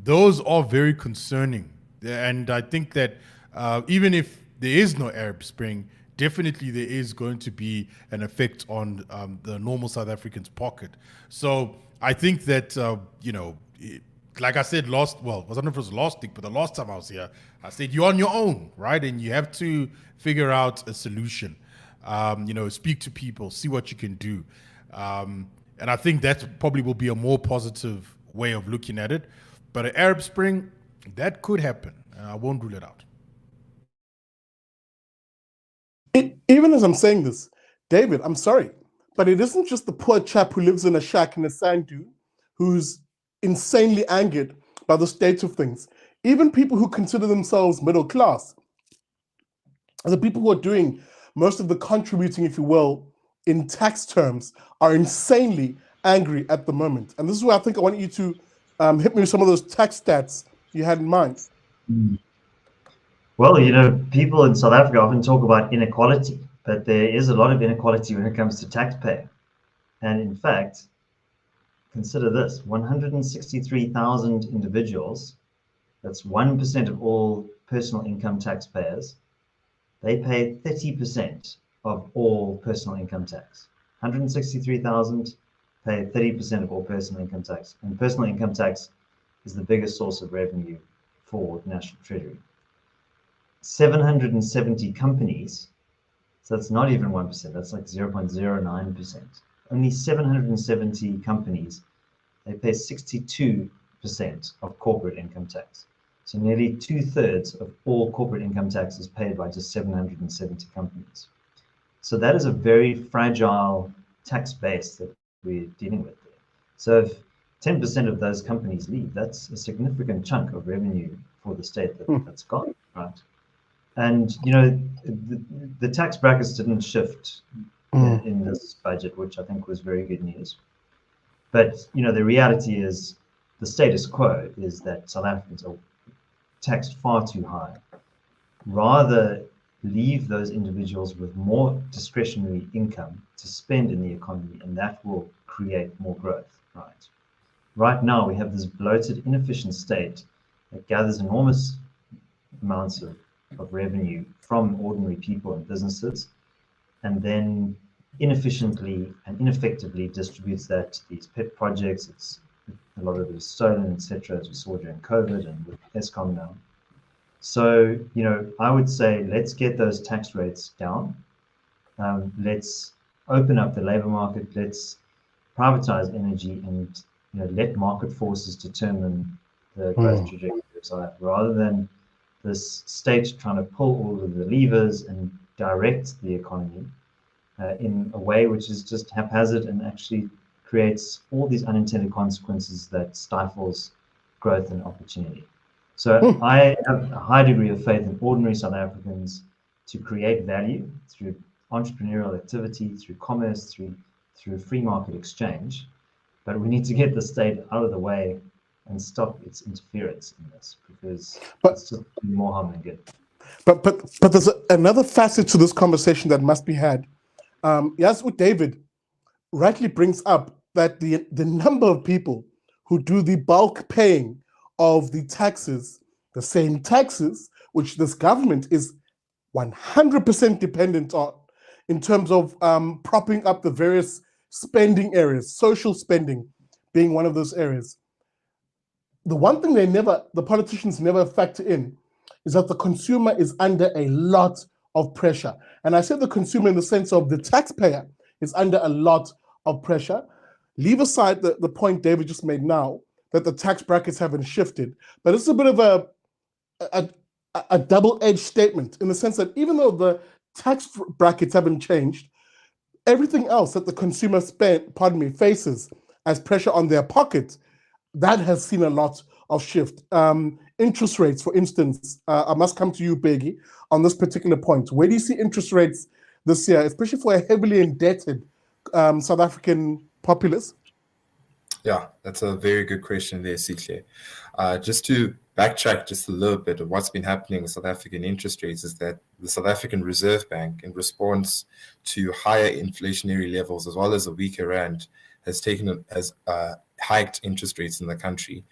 those are very concerning. And I think that even if there is no Arab Spring, definitely there is going to be an effect on the normal South African's pocket. So I think that, like I said I don't know if it was last week, but the last time I was here, I said you're on your own, right? And you have to figure out a solution. Speak to people, see what you can do. And I think that probably will be a more positive way of looking at it. But an Arab Spring, that could happen. I won't rule it out. Even as I'm saying this, David, I'm sorry, but it isn't just the poor chap who lives in a shack in a sand dune who's insanely angered by the state of things. Even people who consider themselves middle class, the people who are doing most of the contributing, if you will, in tax terms, are insanely angry at the moment. And this is where I think I want you to hit me with some of those tax stats you had in mind. Well, people in South Africa often talk about inequality, but there is a lot of inequality when it comes to taxpayer. And in fact, consider this, 163,000 individuals, that's 1% of all personal income taxpayers, they pay 30% of all personal income tax. 163,000 pay 30% of all personal income tax. And personal income tax is the biggest source of revenue for the National Treasury. 770 companies, so that's not even 1%, that's like 0.09%. Only 770 companies, they pay 62% of corporate income tax. So nearly 2/3 of all corporate income tax is paid by just 770 companies. So that is a very fragile tax base that we're dealing with there. So if 10% of those companies leave, that's a significant chunk of revenue for the state that's gone, right? And, the tax brackets didn't shift in this budget, which I think was very good news. But, the reality is the status quo is that South Africans are taxed far too high. Rather leave those individuals with more discretionary income to spend in the economy, and that will create more growth, right? Right now, we have this bloated, inefficient state that gathers enormous amounts of revenue from ordinary people and businesses, and then inefficiently and ineffectively distributes that to these pet projects. A lot of it is stolen, etc., as we saw during COVID and with ESKOM now. So, I would say let's get those tax rates down. Let's open up the labor market. Let's privatize energy and let market forces determine the growth trajectory of South Africa, rather than this state trying to pull all of the levers and direct the economy in a way which is just haphazard and actually creates all these unintended consequences that stifles growth and opportunity. So I have a high degree of faith in ordinary South Africans to create value through entrepreneurial activity, through commerce, through free market exchange. But we need to get the state out of the way and stop its interference in this, because it's just more harm than good. But there's another facet to this conversation that must be had. Yes, what David rightly brings up, that the number of people who do the bulk paying of the taxes, the same taxes which this government is 100% dependent on in terms of propping up the various spending areas, social spending being one of those areas. The one thing the politicians never factor in is that the consumer is under a lot of pressure. And I say the consumer in the sense of the taxpayer is under a lot of pressure. Leave aside the point David just made now, that the tax brackets haven't shifted. But it's a bit of a double-edged statement in the sense that even though the tax brackets haven't changed, everything else that the consumer faces as pressure on their pocket, that has seen a lot of shift. Interest rates, for instance, I must come to you, Bheki, on this particular point. Where do you see interest rates this year, especially for a heavily indebted South African populace? Yeah, that's a very good question there, Sihle. Just to backtrack just a little bit of what's been happening with South African interest rates is that the South African Reserve Bank, in response to higher inflationary levels as well as a weaker rand, has hiked interest rates in the country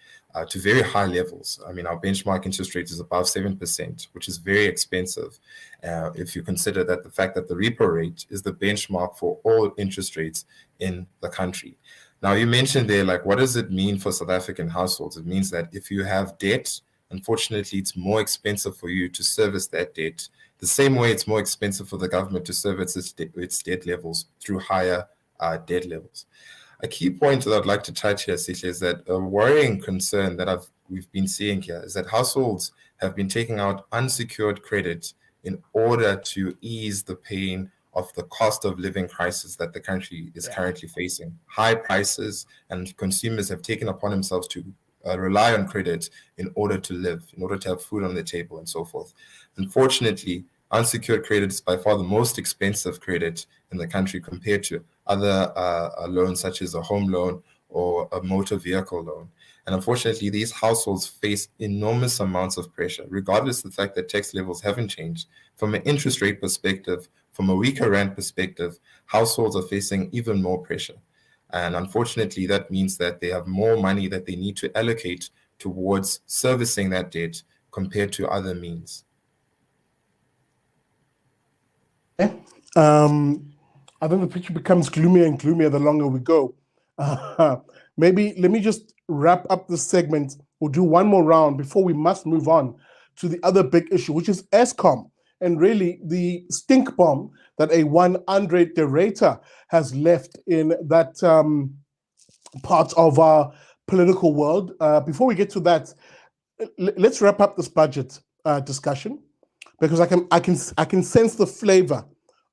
to very high levels. I mean, our benchmark interest rate is above 7%, which is very expensive if you consider that the fact that the repo rate is the benchmark for all interest rates in the country. Now, you mentioned there, like, what does it mean for South African households? It means that if you have debt, unfortunately, it's more expensive for you to service that debt. The same way it's more expensive for the government to service its debt levels through higher debt levels. A key point that I'd like to touch here, Sihle, is that a worrying concern that we've been seeing here is that households have been taking out unsecured credit in order to ease the pain of the cost of living crisis that the country is currently facing. High prices, and consumers have taken upon themselves to rely on credit in order to live, in order to have food on the table and so forth. Unfortunately, unsecured credit is by far the most expensive credit in the country compared to other loans such as a home loan or a motor vehicle loan. And unfortunately, these households face enormous amounts of pressure, regardless of the fact that tax levels haven't changed. From an interest rate perspective, from a weaker rand perspective, households are facing even more pressure. And unfortunately, that means that they have more money that they need to allocate towards servicing that debt compared to other means. I think the picture becomes gloomier and gloomier the longer we go. Maybe let me just wrap up this segment. We'll do one more round before we must move on to the other big issue, which is ESKOM, and really the stink bomb that a one Andre de Ruyter has left in that part of our political world. Before we get to that, let's wrap up this budget discussion, because I can sense the flavor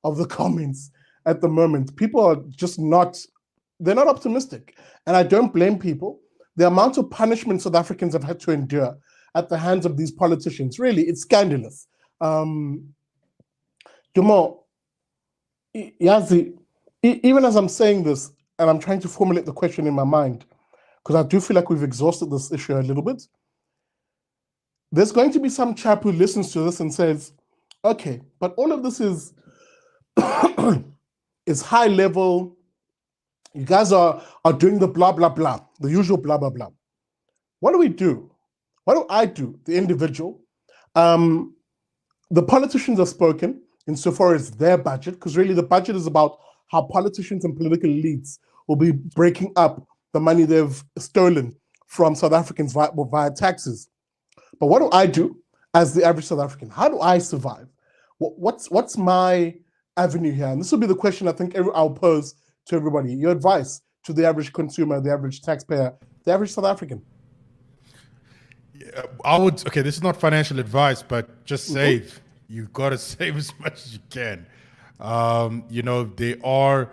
of the comments at the moment. People are just they're not optimistic. And I don't blame people. The amount of punishment South Africans have had to endure at the hands of these politicians, really, it's scandalous. Dumo, Yazi, even as I'm saying this, and I'm trying to formulate the question in my mind, because I do feel like we've exhausted this issue a little bit, there's going to be some chap who listens to this and says, okay, but all of this is is high level. You guys are doing the blah, blah, blah, the usual blah, blah, blah. What do we do? What do I do, the individual? The politicians have spoken insofar as their budget, because really the budget is about how politicians and political elites will be breaking up the money they've stolen from South Africans via taxes. But what do I do as the average South African? How do I survive? What's my avenue here? And this will be the question I think I'll pose to everybody. Your advice to the average consumer, the average taxpayer, the average South African. Okay, this is not financial advice, but just save. You've got to save as much as you can. There are,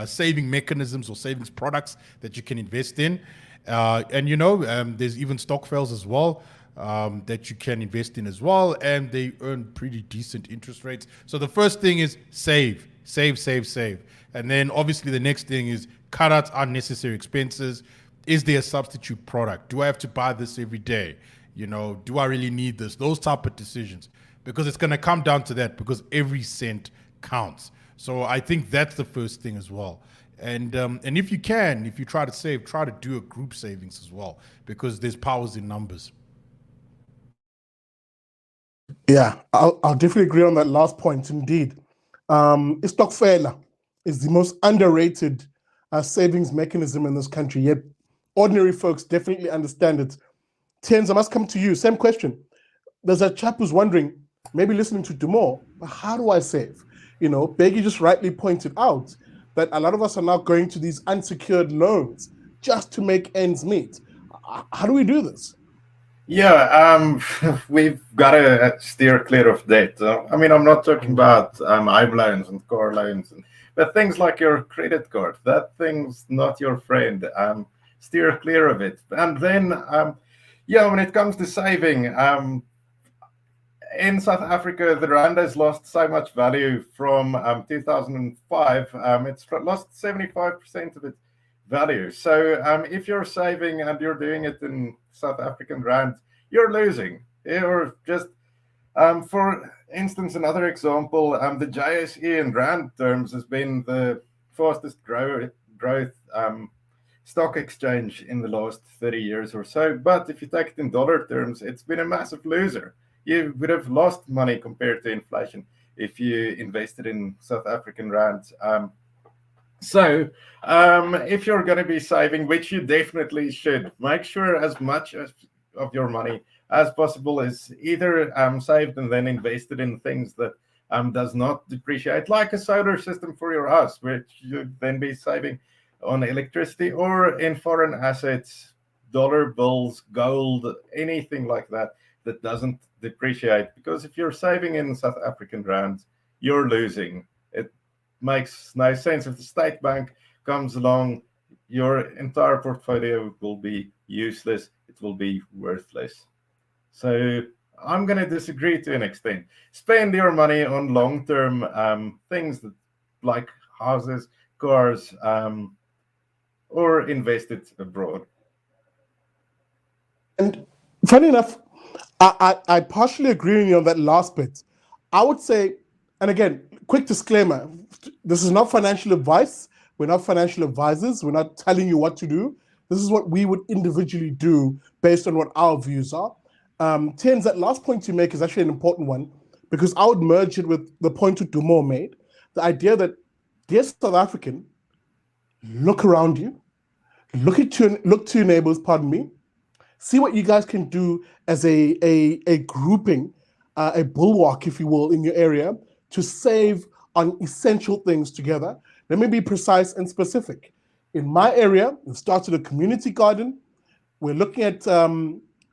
saving mechanisms or savings products that you can invest in. There's even stokvels as well that you can invest in as well. And they earn pretty decent interest rates. So the first thing is save. And then obviously the next thing is cut out unnecessary expenses. Is there a substitute product? Do I have to buy this every day? Do I really need this? Those type of decisions, because it's going to come down to that, because every cent counts. So I think that's the first thing as well. And if you try to save, try to do a group savings as well, because there's powers in numbers. Yeah, I'll definitely agree on that last point. Indeed, Stokfela is the most underrated savings mechanism in this country. Yet ordinary folks definitely understand it. Theuns, I must come to you. Same question. There's a chap who's wondering, maybe listening to Dumo, how do I save? Bheki just rightly pointed out that a lot of us are now going to these unsecured loans just to make ends meet. How do we do this? Yeah, we've got to steer clear of debt. I mean, I'm not talking about home loans and car loans, but things like your credit card. That thing's not your friend. Steer clear of it. And then, yeah, when it comes to saving, in South Africa, the rand has lost so much value from 2005. It's lost 75% of its value. So if you're saving and you're doing it in South African rand, you're losing. You're just, for instance, another example, the JSE in rand terms has been the fastest growth stock exchange in the last 30 years or so. But if you take it in dollar terms, it's been a massive loser. You would have lost money compared to inflation if you invested in South African rands. So if you're going to be saving, which you definitely should, make sure as much of your money as possible is either saved and then invested in things that does not depreciate, like a solar system for your house, which you'd then be saving on electricity, or in foreign assets, dollar bills, gold, anything like that doesn't depreciate. Because if you're saving in South African rands, you're losing. It makes no sense. If the state bank comes along, your entire portfolio will be useless. It will be worthless. So I'm going to disagree to an extent. Spend your money on long-term things like houses, cars, or invest it abroad. And funny enough, I partially agree with you on that last bit. I would say, and again, quick disclaimer, this is not financial advice. We're not financial advisors. We're not telling you what to do. This is what we would individually do based on what our views are. Theuns, that last point you make is actually an important one, because I would merge it with the point that Dumo made, the idea that, dear South African, look around you, look to your neighbors, pardon me, see what you guys can do as a grouping, a bulwark, if you will, in your area to save on essential things together. Let me be precise and specific. In my area, we've started a community garden. We're looking at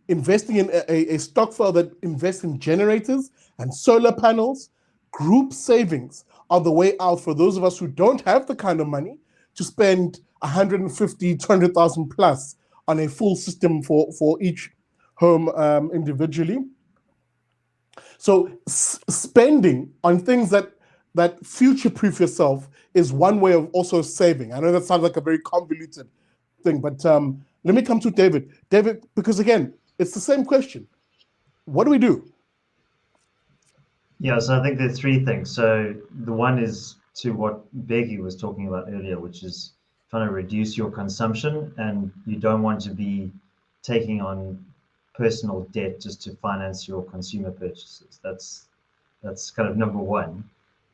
investing in a stokvel that invests in generators and solar panels. Group savings are the way out for those of us who don't have the kind of money to spend 150, 200,000 plus on a full system for each home individually. So spending on things that future-proof yourself is one way of also saving. I know that sounds like a very convoluted thing, but let me come to David. David, because again, it's the same question. What do we do? Yeah, so I think there are three things. So the one is to what Bheki was talking about earlier, which is trying to reduce your consumption, and you don't want to be taking on personal debt just to finance your consumer purchases. That's kind of number one.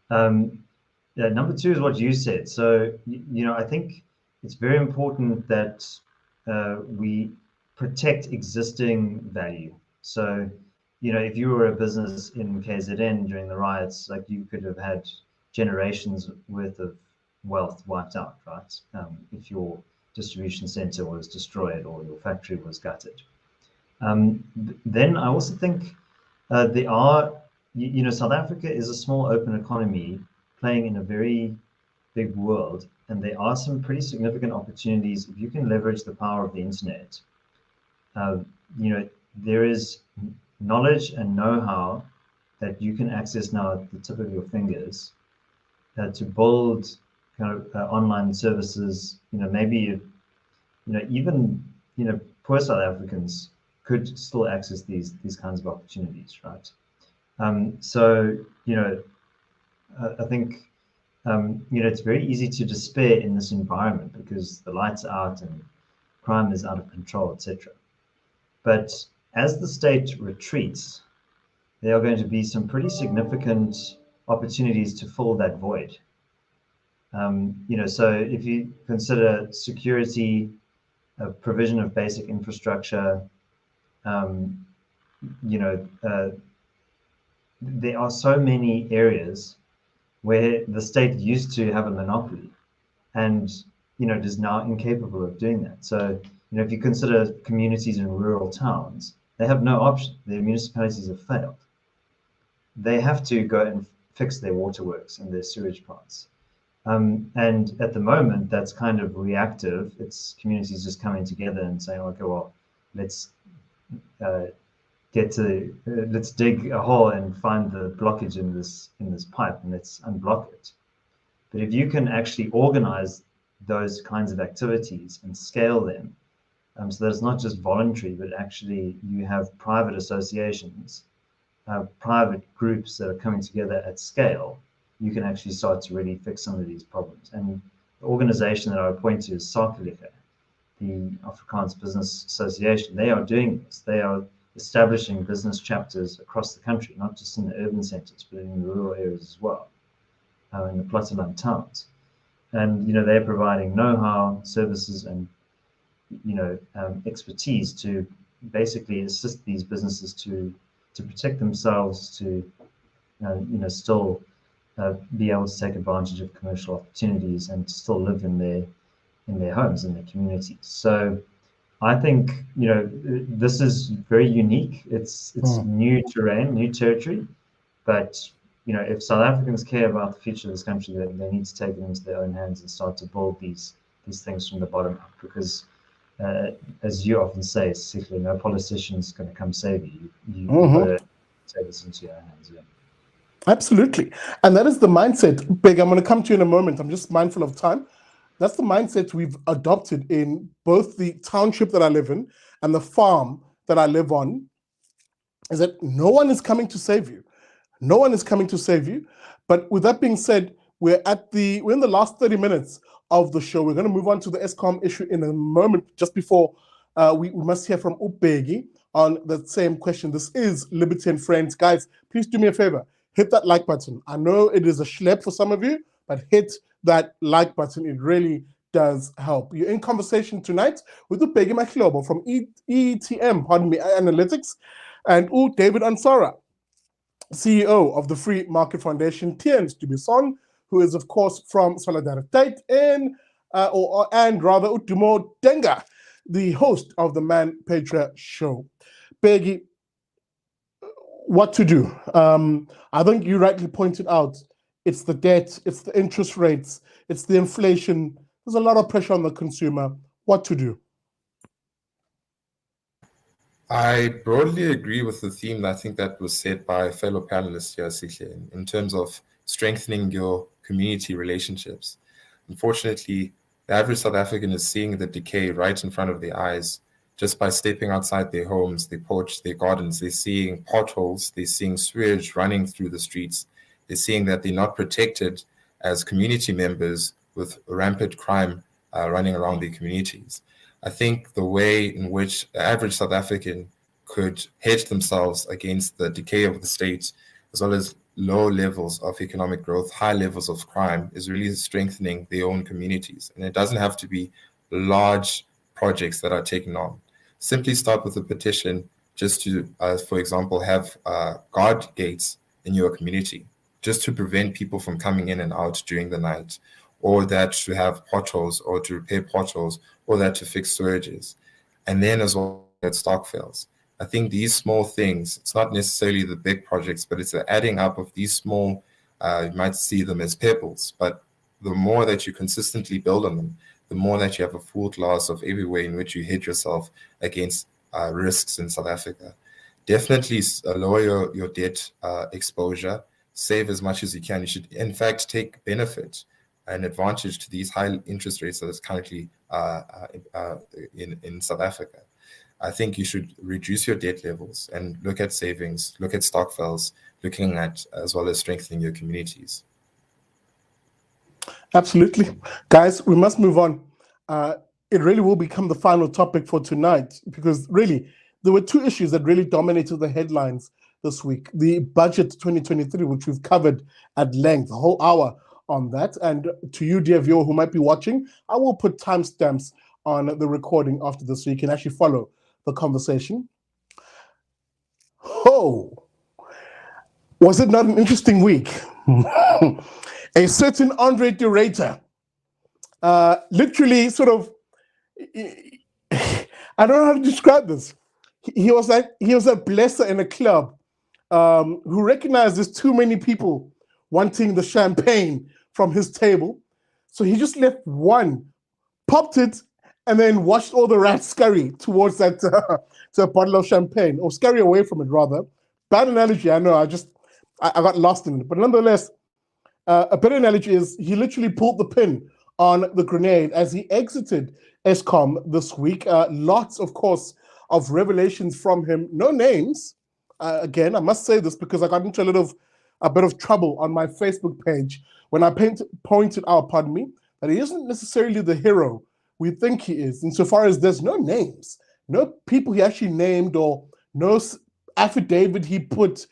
Yeah, number two is what you said. So, I think it's very important that we protect existing value. So, if you were a business in KZN during the riots, like you could have had generations worth of wealth wiped out, right? If your distribution center was destroyed or your factory was gutted. Then I also think there are, South Africa is a small open economy playing in a very big world, and there are some pretty significant opportunities if you can leverage the power of the internet. There is knowledge and know-how that you can access now at the tip of your fingers to build kind of online services. Maybe even poor South Africans could still access these kinds of opportunities, right? So I think it's very easy to despair in this environment because the lights are out and crime is out of control, etc. But as the state retreats, there are going to be some pretty significant opportunities to fill that void. So if you consider security, provision of basic infrastructure, there are so many areas where the state used to have a monopoly, and it is now incapable of doing that. So if you consider communities in rural towns, they have no option. Their municipalities have failed. They have to go and fix their waterworks and their sewage plants. And at the moment, that's kind of reactive. It's communities just coming together and saying, okay, well, let's let's dig a hole and find the blockage in this pipe, and let's unblock it. But if you can actually organize those kinds of activities and scale them, so that it's not just voluntary, but actually you have private associations, private groups that are coming together at scale, you can actually start to really fix some of these problems. And the organization that I would point to is Sakelike, the Afrikaans Business Association. They are doing this. They are establishing business chapters across the country, not just in the urban centers, but in the rural areas as well, in the platteland towns. And they're providing know-how, services, and expertise to basically assist these businesses to protect themselves, to still be able to take advantage of commercial opportunities and to still live in their homes, in their communities. So I think this is very unique. It's new terrain, new territory, but if South Africans care about the future of this country, they need to take it into their own hands and start to build these things from the bottom up. Because as you often say, Sihle, no politician is going to come save you. You got to take this into your own hands. Yeah. Absolutely. And that is the mindset. Bheki, I'm going to come to you in a moment. I'm just mindful of time. That's the mindset we've adopted in both the township that I live in and the farm that I live on, is that no one is coming to save you. No one is coming to save you. But with that being said, we're in the last 30 minutes of the show. We're going to move on to the ESKOM issue in a moment. Just before we must hear from Bheki on the same question. This is Liberty and Friends. Guys, please do me a favor. Hit that like button. I know it is a schlep for some of you, but hit that like button. It really does help. You're in conversation tonight with Bheki Mahlobo from ETM, Analytics, and David Ansara, CEO of the Free Market Foundation, Theuns Buisson, who is, of course, from Solidariteit, and Dumo Denga, the host of the Manpatria show. Bheki, what to do? I think you rightly pointed out, it's the debt, it's the interest rates, it's the inflation. There's a lot of pressure on the consumer. What to do? I broadly agree with the theme that I think that was said by fellow panelists here, Sihle, in terms of strengthening your community relationships. Unfortunately, the average South African is seeing the decay right in front of their eyes. Just by stepping outside their homes, their porch, their gardens, they're seeing potholes, they're seeing sewage running through the streets. They're seeing that they're not protected as community members with rampant crime running around their communities. I think the way in which the average South African could hedge themselves against the decay of the state, as well as low levels of economic growth, high levels of crime, is really strengthening their own communities. And it doesn't have to be large projects that are taken on. Simply start with a petition just to, for example, have guard gates in your community, just to prevent people from coming in and out during the night, or that to have potholes, or to repair potholes, or that to fix storages. And then as well at stock fails. I think these small things, it's not necessarily the big projects, but it's the adding up of these small, you might see them as pebbles, but the more that you consistently build on them, the more that you have a full glass of every way in which you hedge yourself against risks in South Africa. Definitely lower your debt exposure, save as much as you can. You should, in fact, take benefit and advantage to these high interest rates that is currently in South Africa. I think you should reduce your debt levels and look at savings, look at stokvels, looking at as well as strengthening your communities. Absolutely. Guys, we must move on. It really will become the final topic for tonight, because really there were two issues that really dominated the headlines this week. The budget 2023, which we've covered at length, a whole hour on that. And to you, dear viewer, who might be watching, I will put timestamps on the recording after this so you can actually follow the conversation. Oh, Was it not an interesting week? A certain Andre de Ruyter, literally sort of, I don't know how to describe this. He was a blesser in a club who recognized there's too many people wanting the champagne from his table. So he just left one, popped it, and then watched all the rats scurry towards that to a bottle of champagne, or scurry away from it, rather. Bad analogy, I know. I got lost in it. But nonetheless, a better analogy is he literally pulled the pin on the grenade as he exited ESKOM this week. Lots, of course, of revelations from him. No names. Again, I must say this because I got into a bit of trouble on my Facebook page when I pointed out, that he isn't necessarily the hero we think he is, insofar as there's no names, no people he actually named, or no affidavit he put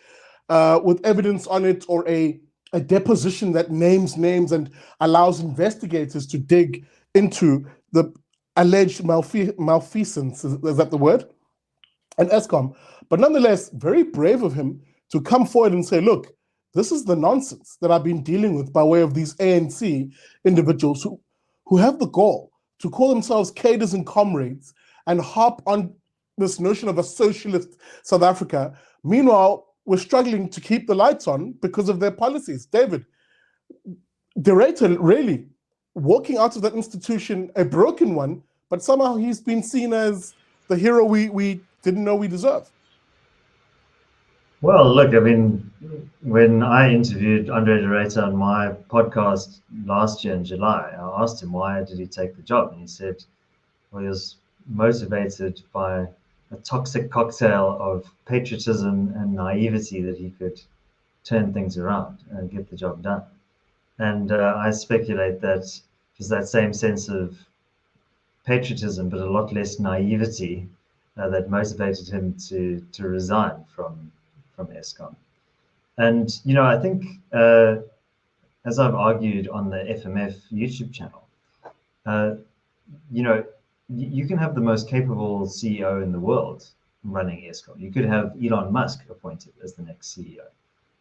with evidence on it, or a deposition that names names and allows investigators to dig into the alleged malfeasance, is that the word? And ESKOM. But nonetheless, very brave of him to come forward and say, look, this is the nonsense that I've been dealing with by way of these ANC individuals who have the gall to call themselves cadres and comrades and harp on this notion of a socialist South Africa. Meanwhile, we're struggling to keep the lights on because of their policies. David, de Ruyter really walking out of that institution, a broken one, but somehow he's been seen as the hero we didn't know we deserve. Well, look, I mean, when I interviewed Andre de Ruyter on my podcast last year in July, I asked him why did he take the job, and he said, well, he was motivated by a toxic cocktail of patriotism and naivety that he could turn things around and get the job done. And I speculate that just that same sense of patriotism, but a lot less naivety, that motivated him to resign from ESKOM. And, you know, I think, as I've argued on the FMF YouTube channel, you know, you can have the most capable CEO in the world running ESKOM. You could have Elon Musk appointed as the next CEO.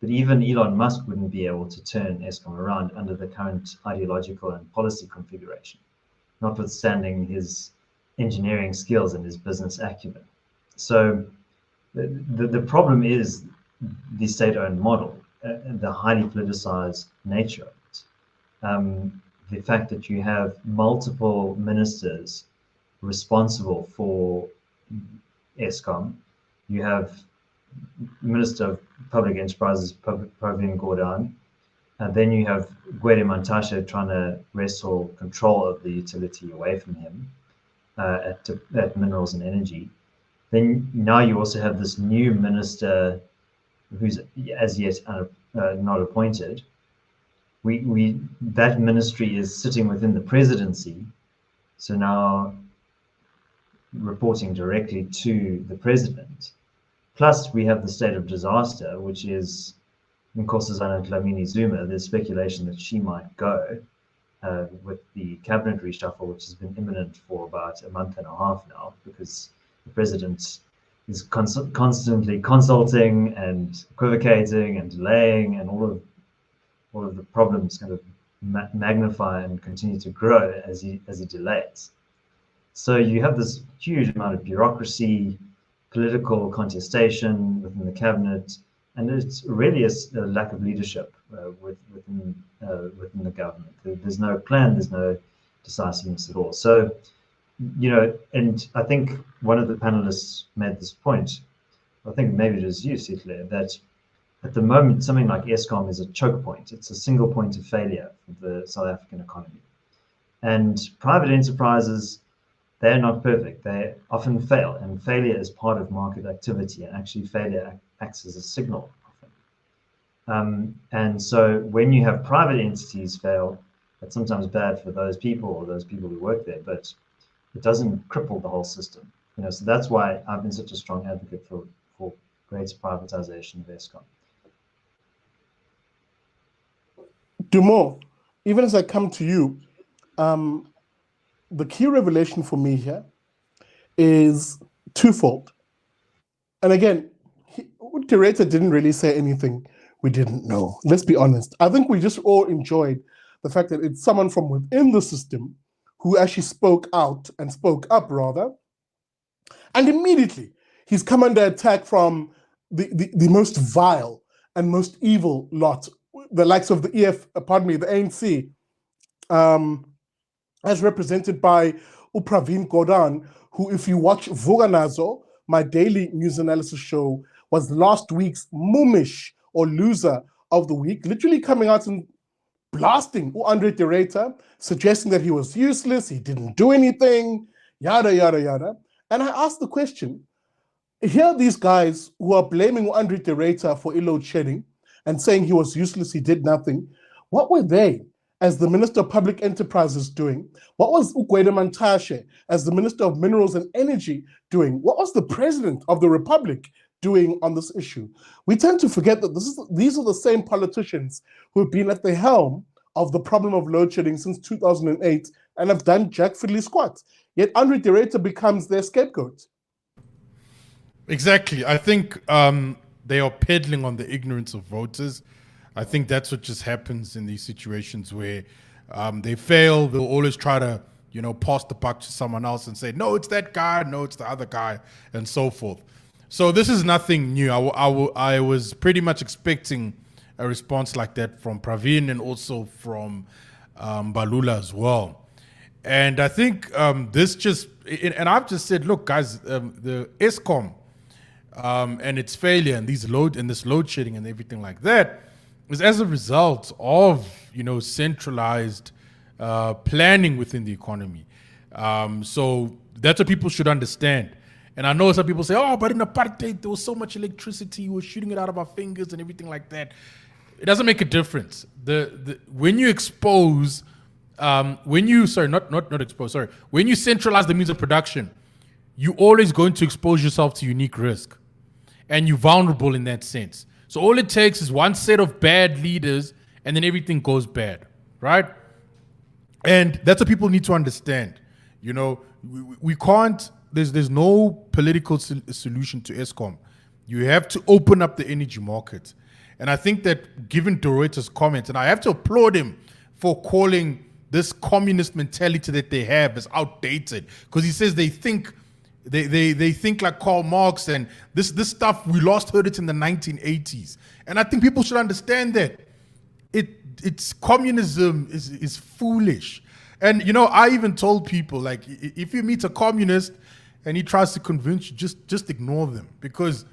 But even Elon Musk wouldn't be able to turn ESKOM around under the current ideological and policy configuration, notwithstanding his engineering skills and his business acumen. So the problem is the state-owned model, the highly politicized nature of it. The fact that you have multiple ministers responsible for ESKOM. You have Minister of Public Enterprises, Pravin Gordhan, and then you have Gwede Mantashe trying to wrestle control of the utility away from him at Minerals and Energy. Then now you also have this new minister who's as yet not appointed. That ministry is sitting within the presidency, so now reporting directly to the president. Plus, we have the state of disaster, which is Nkosazana Dlamini Zuma. There's speculation that she might go with the cabinet reshuffle, which has been imminent for about a month and a half now, because the president is constantly consulting and equivocating and delaying, and all of the problems kind of magnify and continue to grow as he delays. So you have this huge amount of bureaucracy, political contestation within the cabinet, and it's really a lack of leadership within the government. There's no plan, there's no decisiveness at all. So, you know, and I think one of the panelists made this point, I think maybe it was you, Sihle, that at the moment, something like ESKOM is a choke point. It's a single point of failure for the South African economy. And private enterprises, they're not perfect. They often fail, and failure is part of market activity, and actually failure acts as a signal often. And so when you have private entities fail, it's sometimes bad for those people or those people who work there, but it doesn't cripple the whole system. You know, so that's why I've been such a strong advocate for greater privatization of ESKOM. Dumo, even as I come to you, the key revelation for me here is twofold. And again, de Ruyter didn't really say anything we didn't know. Let's be honest. I think we just all enjoyed the fact that it's someone from within the system who actually spoke out and spoke up, rather. And immediately, he's come under attack from the most vile and most evil lot, the likes of the the ANC, as represented by Upravin Godan, who, if you watch Vuganazo, my daily news analysis show, was last week's Mumish or loser of the week, literally coming out and blasting Andre de Ruyter, suggesting that he was useless, he didn't do anything, yada, yada, yada. And I asked the question, here are these guys who are blaming Andre de Ruyter for load shedding and saying he was useless, he did nothing. What were they, as the Minister of Public Enterprises, doing? What was Manpatria, as the Minister of Minerals and Energy, doing? What was the President of the Republic doing on this issue? We tend to forget that these are the same politicians who have been at the helm of the problem of load shedding since 2008 and have done jack fiddly squat. Yet Andre de Ruyter becomes their scapegoat. Exactly. I think they are peddling on the ignorance of voters. I think that's what just happens in these situations where they fail. They'll always try to, pass the buck to someone else and say, no, it's that guy, no, it's the other guy, and so forth. So this is nothing new. I was pretty much expecting a response like that from Praveen and also from Balula as well. And I think this just, and I've just said, look, guys, the ESKOM and its failure and this load shedding and everything like that is as a result of, centralized planning within the economy. So that's what people should understand. And I know some people say, oh, but in apartheid, there was so much electricity, we were shooting it out of our fingers and everything like that. It doesn't make a difference. When you expose, when you centralize the means of production, you're always going to expose yourself to unique risk. And you're vulnerable in that sense. So all it takes is one set of bad leaders and then everything goes bad, right? And that's what people need to understand. We can't, there's no political solution to ESKOM. You have to open up the energy market. And I think that given De Ruyter's comments, and I have to applaud him for calling this communist mentality that they have as outdated, because he says they think like Karl Marx and this stuff, we last heard it in the 1980s. And I think people should understand that it's communism is foolish. And I even told people, like, if you meet a communist and he tries to convince you, just ignore them, because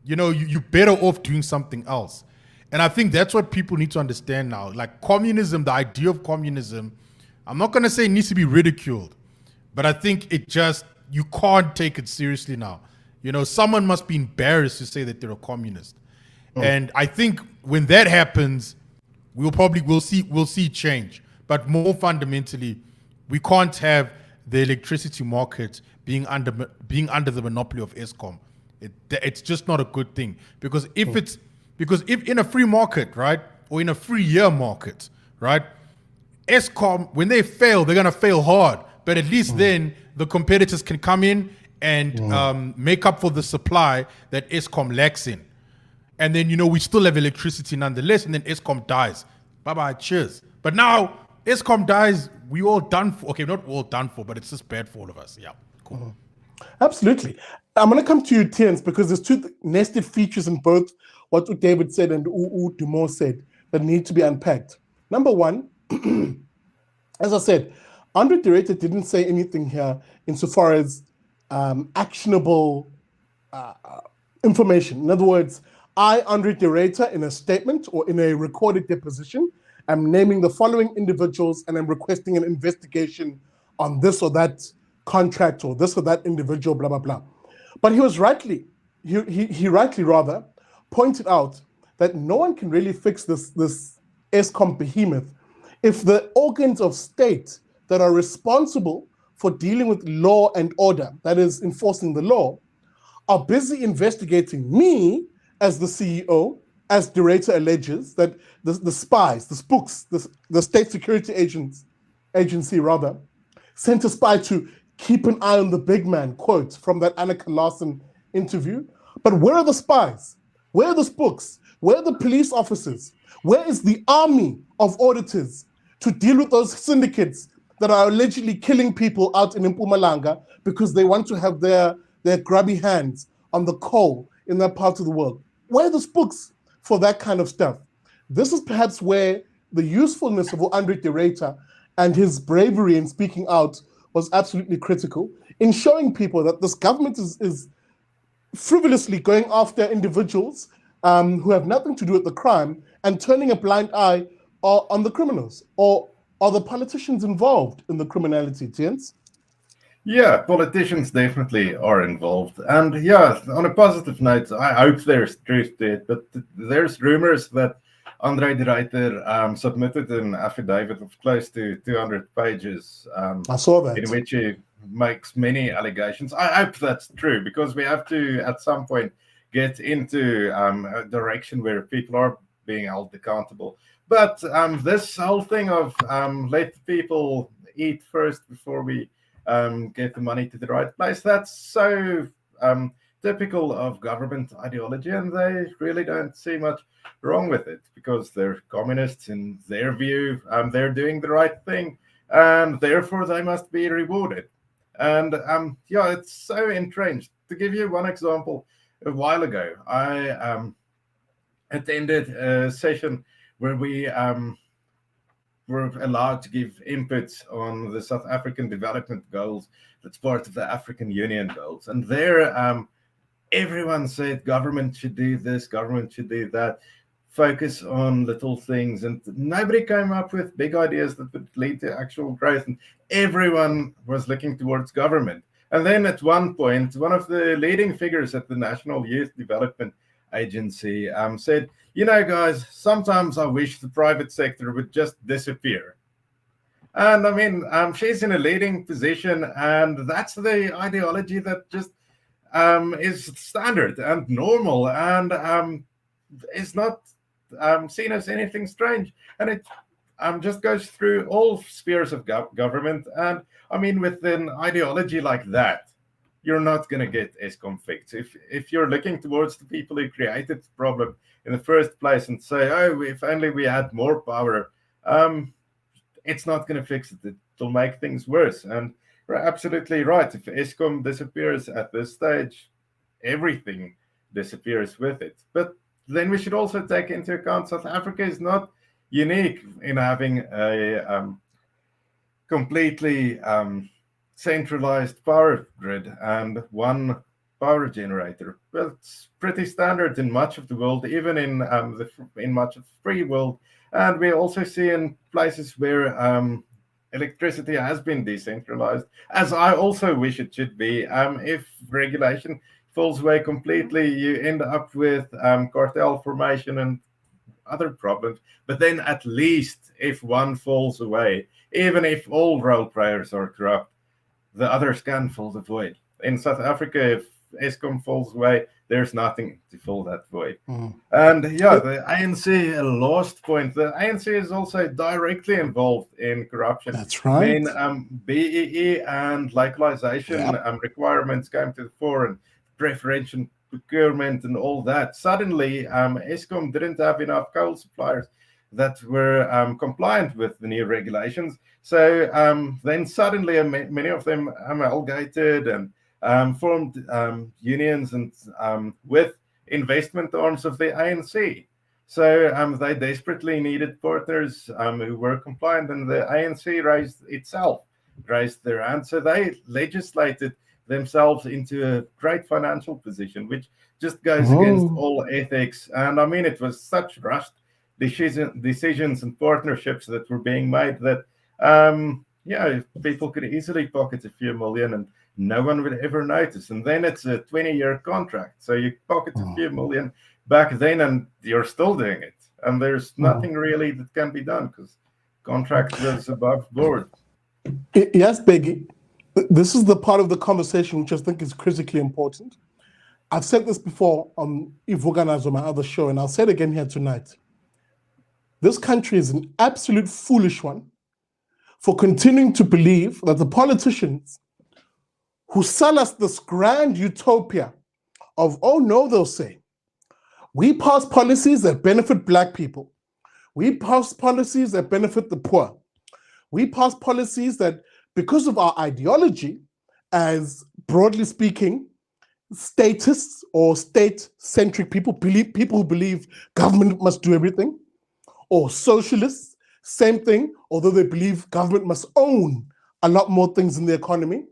you're better off doing something else. And I think that's what people need to understand now. Like communism, the idea of communism, I'm not going to say it needs to be ridiculed, but I think you can't take it seriously now. Someone must be embarrassed to say that they're a communist. Oh. And I think when that happens, we'll see change. But more fundamentally, we can't have the electricity market being under the monopoly of ESKOM. It's just not a good thing. Because if in a free market, right, or in a free year market, right, ESKOM, when they fail, they're gonna fail hard. But at least then the competitors can come in and make up for the supply that ESKOM lacks in. And then, we still have electricity nonetheless, and then ESKOM dies. Bye-bye, cheers. But now, ESKOM dies, we all done for. Okay, not all done for, but it's just bad for all of us. Yeah, cool. Absolutely. I'm going to come to you, Theuns, because there's two nested features in both what David said and Dumo said that need to be unpacked. Number one, as I said, Andre de Ruyter didn't say anything here insofar as actionable information. In other words, I, Andre de Ruyter, in a statement or in a recorded deposition, am naming the following individuals and I'm requesting an investigation on this or that contract or this or that individual, blah, blah, blah. But he rightly rather pointed out that no one can really fix this ESKOM behemoth if the organs of state that are responsible for dealing with law and order, that is enforcing the law, are busy investigating me as the CEO, as De Ruyter alleges, that the spies, the spooks, the state security agency rather, sent a spy to keep an eye on the big man, quote from that Annika Larsen interview. But where are the spies? Where are the spooks? Where are the police officers? Where is the army of auditors to deal with those syndicates that are allegedly killing people out in Mpumalanga because they want to have their grubby hands on the coal in that part of the world? Where are the spooks for that kind of stuff? This is perhaps where the usefulness of Andre de Ruyter and his bravery in speaking out was absolutely critical in showing people that this government is frivolously going after individuals who have nothing to do with the crime and turning a blind eye on the criminals. Or are the politicians involved in the criminality, Theuns? Yeah, politicians definitely are involved. And yeah, on a positive note, I hope there's truth to it, but there's rumors that Andre de Ruyter submitted an affidavit of close to 200 pages. I saw that. In which he makes many allegations. I hope that's true, because we have to, at some point, get into a direction where people are being held accountable. But this whole thing of let people eat first before we get the money to the right place, that's so typical of government ideology, and they really don't see much wrong with it, because they're communists in their view. They're doing the right thing, and therefore they must be rewarded. And yeah, it's so entrenched. To give you one example, a while ago, I attended a session where we were allowed to give inputs on the South African development goals that's part of the African Union goals. And there, everyone said government should do this, government should do that, focus on little things. And nobody came up with big ideas that would lead to actual growth. And everyone was looking towards government. And then at one point, one of the leading figures at the National Youth Development Agency said, you know, guys, sometimes I wish the private sector would just disappear. And I mean, she's in a leading position, and that's the ideology that just is standard and normal, and is not seen as anything strange. And it just goes through all spheres of government. And I mean, with an ideology like that, you're not going to get ESKOM fixed. If you're looking towards the people who created the problem in the first place and say, oh, if only we had more power, it's not going to fix it. It'll make things worse. And you're absolutely right. If ESKOM disappears at this stage, everything disappears with it. But then we should also take into account South Africa is not unique in having a completely centralized power grid and one power generator. Well, it's pretty standard in much of the world, even in much of the free world. And we also see in places where electricity has been decentralized, as I also wish it should be. If regulation falls away completely, you end up with cartel formation and other problems. But then at least if one falls away, even if all role players are corrupt, the others can fill the void. In South Africa, if ESKOM falls away, there's nothing to fill that void. And yeah, the ANC, a last point, the ANC is also directly involved in corruption. That's right. When BEE and localization requirements came to the fore, and preferential procurement and all that, suddenly ESKOM didn't have enough coal suppliers that were compliant with the new regulations. So then suddenly many of them amalgamated and formed unions and with investment arms of the ANC. So they desperately needed partners who were compliant, and the ANC raised their hand. So they legislated themselves into a great financial position, which just goes against all ethics. And I mean, it was such rushed decisions and partnerships that were being made that people could easily pocket a few million and no one would ever notice. And then it's a 20-year contract, so you pocket a few million back then and you're still doing it, and there's nothing really that can be done because contract was above board. Yes, Bheki, this is the part of the conversation which I think is critically important. I've said this before on Ivogana's on my other show, and I'll say it again here tonight. This country is an absolute foolish one for continuing to believe that the politicians who sell us this grand utopia of, oh no, they'll say, We pass policies that benefit Black people. We pass policies that benefit the poor. We pass policies that, because of our ideology, as broadly speaking, statists or state-centric people who believe government must do everything, or socialists, same thing, although they believe government must own a lot more things in the economy,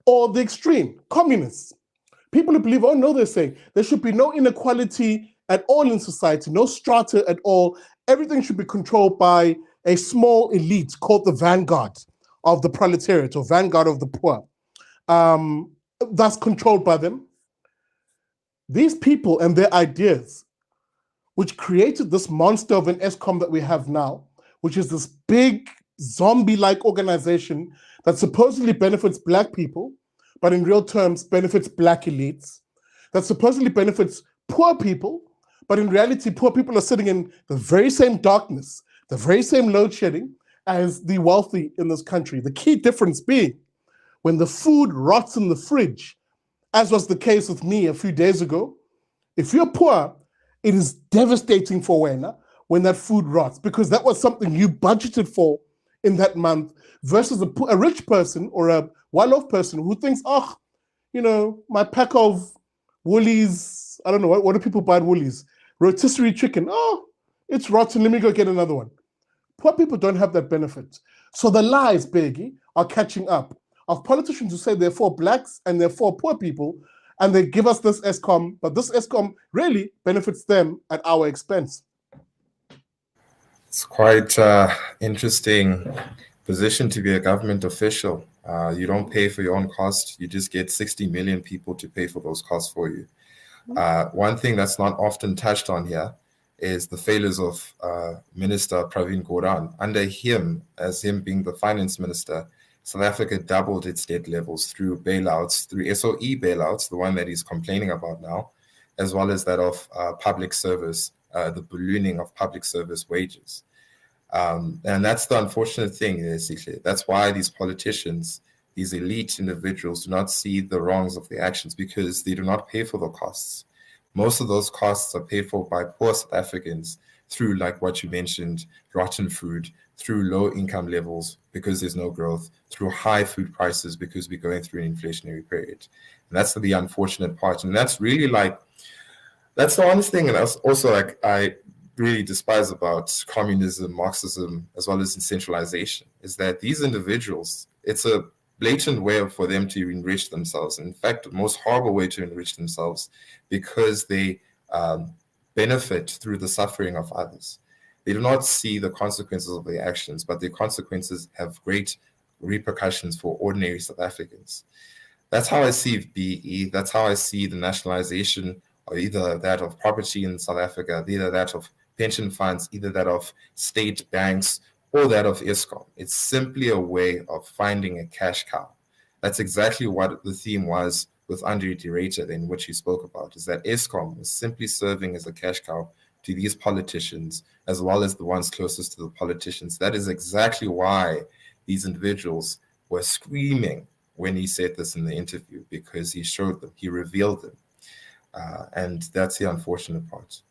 or the extreme, communists. People who believe, oh no, they say, there should be no inequality at all in society, no strata at all. Everything should be controlled by a small elite called the vanguard of the proletariat or vanguard of the poor. That's controlled by them. These people and their ideas, which created this monster of an ESKOM that we have now, which is this big zombie-like organization that supposedly benefits Black people, but in real terms benefits Black elites, that supposedly benefits poor people, but in reality, poor people are sitting in the very same darkness, the very same load shedding as the wealthy in this country. The key difference being, when the food rots in the fridge, as was the case with me a few days ago, if you're poor, it is devastating for Wena when that food rots, because that was something you budgeted for in that month, versus a rich person or a well-off person who thinks, oh, you know, my pack of Woolies, I don't know, what do people buy at Woolies? Rotisserie chicken, oh, it's rotten, let me go get another one. Poor people don't have that benefit. So the lies, Bheki, are catching up of politicians who say they're for Blacks and they're for poor people, and they give us this ESKOM, but this ESKOM really benefits them at our expense. It's quite interesting position to be a government official. You don't pay for your own cost. You just get 60 million people to pay for those costs for you. One thing that's not often touched on here is the failures of Minister Pravin Gordhan. Under him, as him being the finance minister, South Africa doubled its debt levels through bailouts, through SOE bailouts, the one that he's complaining about now, as well as that of public service, the ballooning of public service wages. And that's the unfortunate thing, basically. That's why these politicians, these elite individuals, do not see the wrongs of the actions, because they do not pay for the costs. Most of those costs are paid for by poor South Africans through, like what you mentioned, rotten food, through low income levels because there's no growth, through high food prices because we're going through an inflationary period. And that's the unfortunate part. And that's really that's the honest thing. And that's also I really despise about communism, Marxism, as well as decentralization, is that these individuals, it's a blatant way for them to enrich themselves. In fact, the most horrible way to enrich themselves, because they benefit through the suffering of others. They do not see the consequences of their actions, but the consequences have great repercussions for ordinary South Africans. That's how I see BE. That's how I see the nationalization, or either that of property in South Africa, either that of pension funds, either that of state banks, or that of ESKOM. It's simply a way of finding a cash cow. That's exactly what the theme was with Andre de Ruyter, in which he spoke about, is that ESKOM was simply serving as a cash cow to these politicians, as well as the ones closest to the politicians. That is exactly why these individuals were screaming when he said this in the interview, because he showed them, he revealed them. And that's the unfortunate part.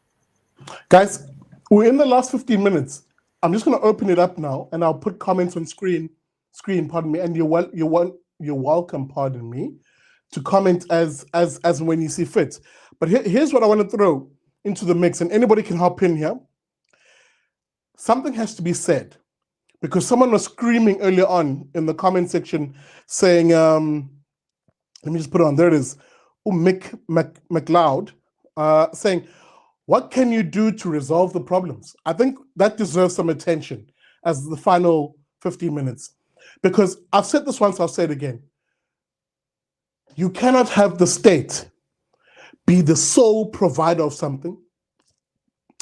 Guys, we're in the last 15 minutes. I'm just going to open it up now, and I'll put comments on screen, pardon me, and you're welcome, pardon me, to comment as when you see fit. But here's what I want to throw into the mix, and anybody can hop in here. Something has to be said, because someone was screaming earlier on in the comment section saying, let me just put it on, there it is, Mick McLeod, saying, what can you do to resolve the problems? I think that deserves some attention as the final 15 minutes, because I've said this once, I'll say it again. You cannot have the state be the sole provider of something,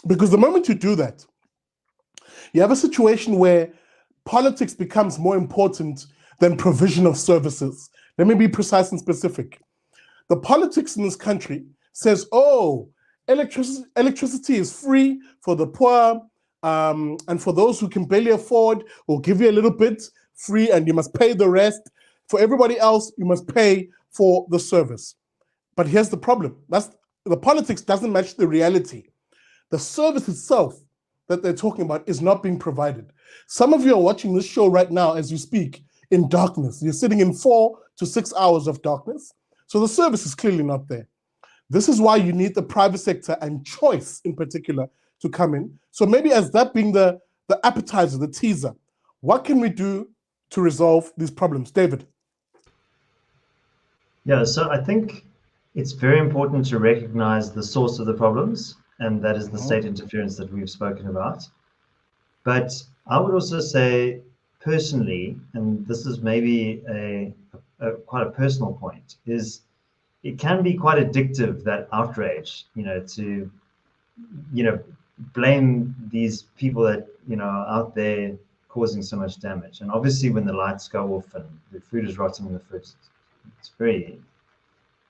because the moment you do that, you have a situation where politics becomes more important than provision of services. Let me be precise and specific. The politics in this country says, oh, electricity is free for the poor, and for those who can barely afford, we'll give you a little bit free and you must pay the rest. For everybody else, you must pay for the service. But here's the problem. the politics doesn't match the reality. The service itself that they're talking about is not being provided. Some of you are watching this show right now as you speak in darkness. You're sitting in 4 to 6 hours of darkness. So the service is clearly not there. This is why you need the private sector and choice in particular to come in. So maybe as that being the appetizer, the teaser, what can we do to resolve these problems? David? Yeah, so I think it's very important to recognize the source of the problems, and that is the state interference that we've spoken about. But I would also say personally, and this is maybe quite a personal point, is it can be quite addictive, that outrage, to, blame these people that, are out there causing so much damage. And obviously when the lights go off and the food is rotting in the fridge, it's very,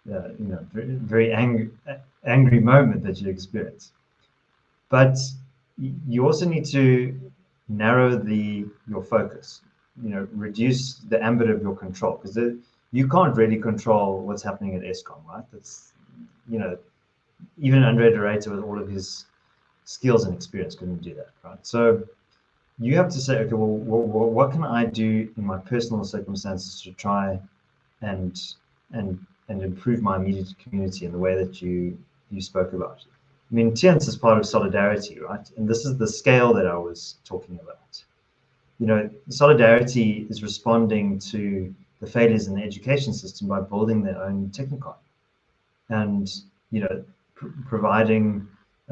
very, very angry moment that you experience. But you also need to narrow your focus, reduce the ambit of your control, because you can't really control what's happening at ESKOM, right? That's, even Andre de Ruyter with all of his skills and experience couldn't do that, right? So you have to say, okay, well, what can I do in my personal circumstances to try and improve my immediate community in the way that you spoke about? I mean, Theuns is part of solidarity, right? And this is the scale that I was talking about. Solidarity is responding to the failures in the education system by building their own technicon and, providing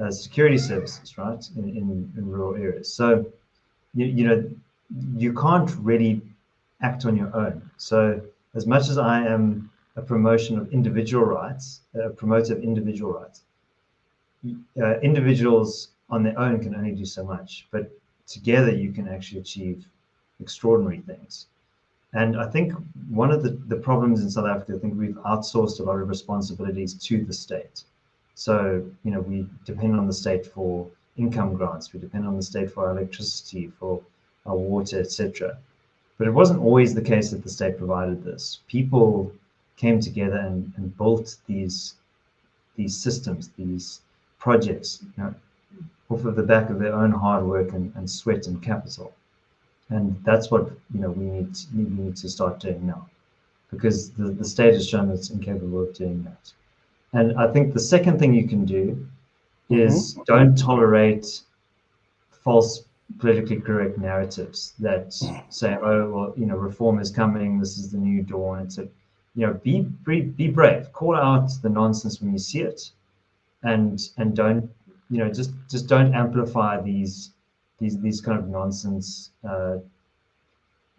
security services, right, in rural areas. So, you can't really act on your own. So as much as I am a promoter of individual rights, individuals on their own can only do so much, but together you can actually achieve extraordinary things. And I think one of the problems in South Africa, I think we've outsourced a lot of responsibilities to the state. So, we depend on the state for income grants, we depend on the state for our electricity, for our water, etc. But it wasn't always the case that the state provided this. People came together and built these systems, these projects, off of the back of their own hard work and sweat and capital. And that's what we need to start doing now, because the state has shown it's incapable of doing that. And I think the second thing you can do is don't tolerate false politically correct narratives that say, oh, well, reform is coming, this is the new dawn. It's be brave, call out the nonsense when you see it, and don't just don't amplify these kind of nonsense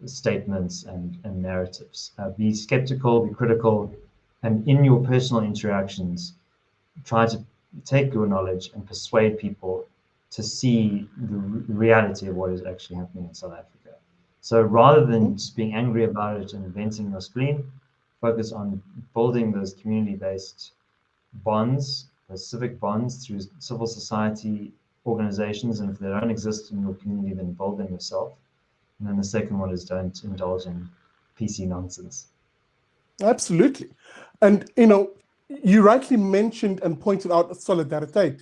statements and narratives. Be skeptical, be critical, and in your personal interactions, try to take your knowledge and persuade people to see the reality of what is actually happening in South Africa. So rather than just being angry about it and venting your spleen, focus on building those community-based bonds, those civic bonds through civil society organizations, and if they don't exist in your community, then build them yourself. And then the second one is don't indulge in PC nonsense. Absolutely. And, you rightly mentioned and pointed out solidarity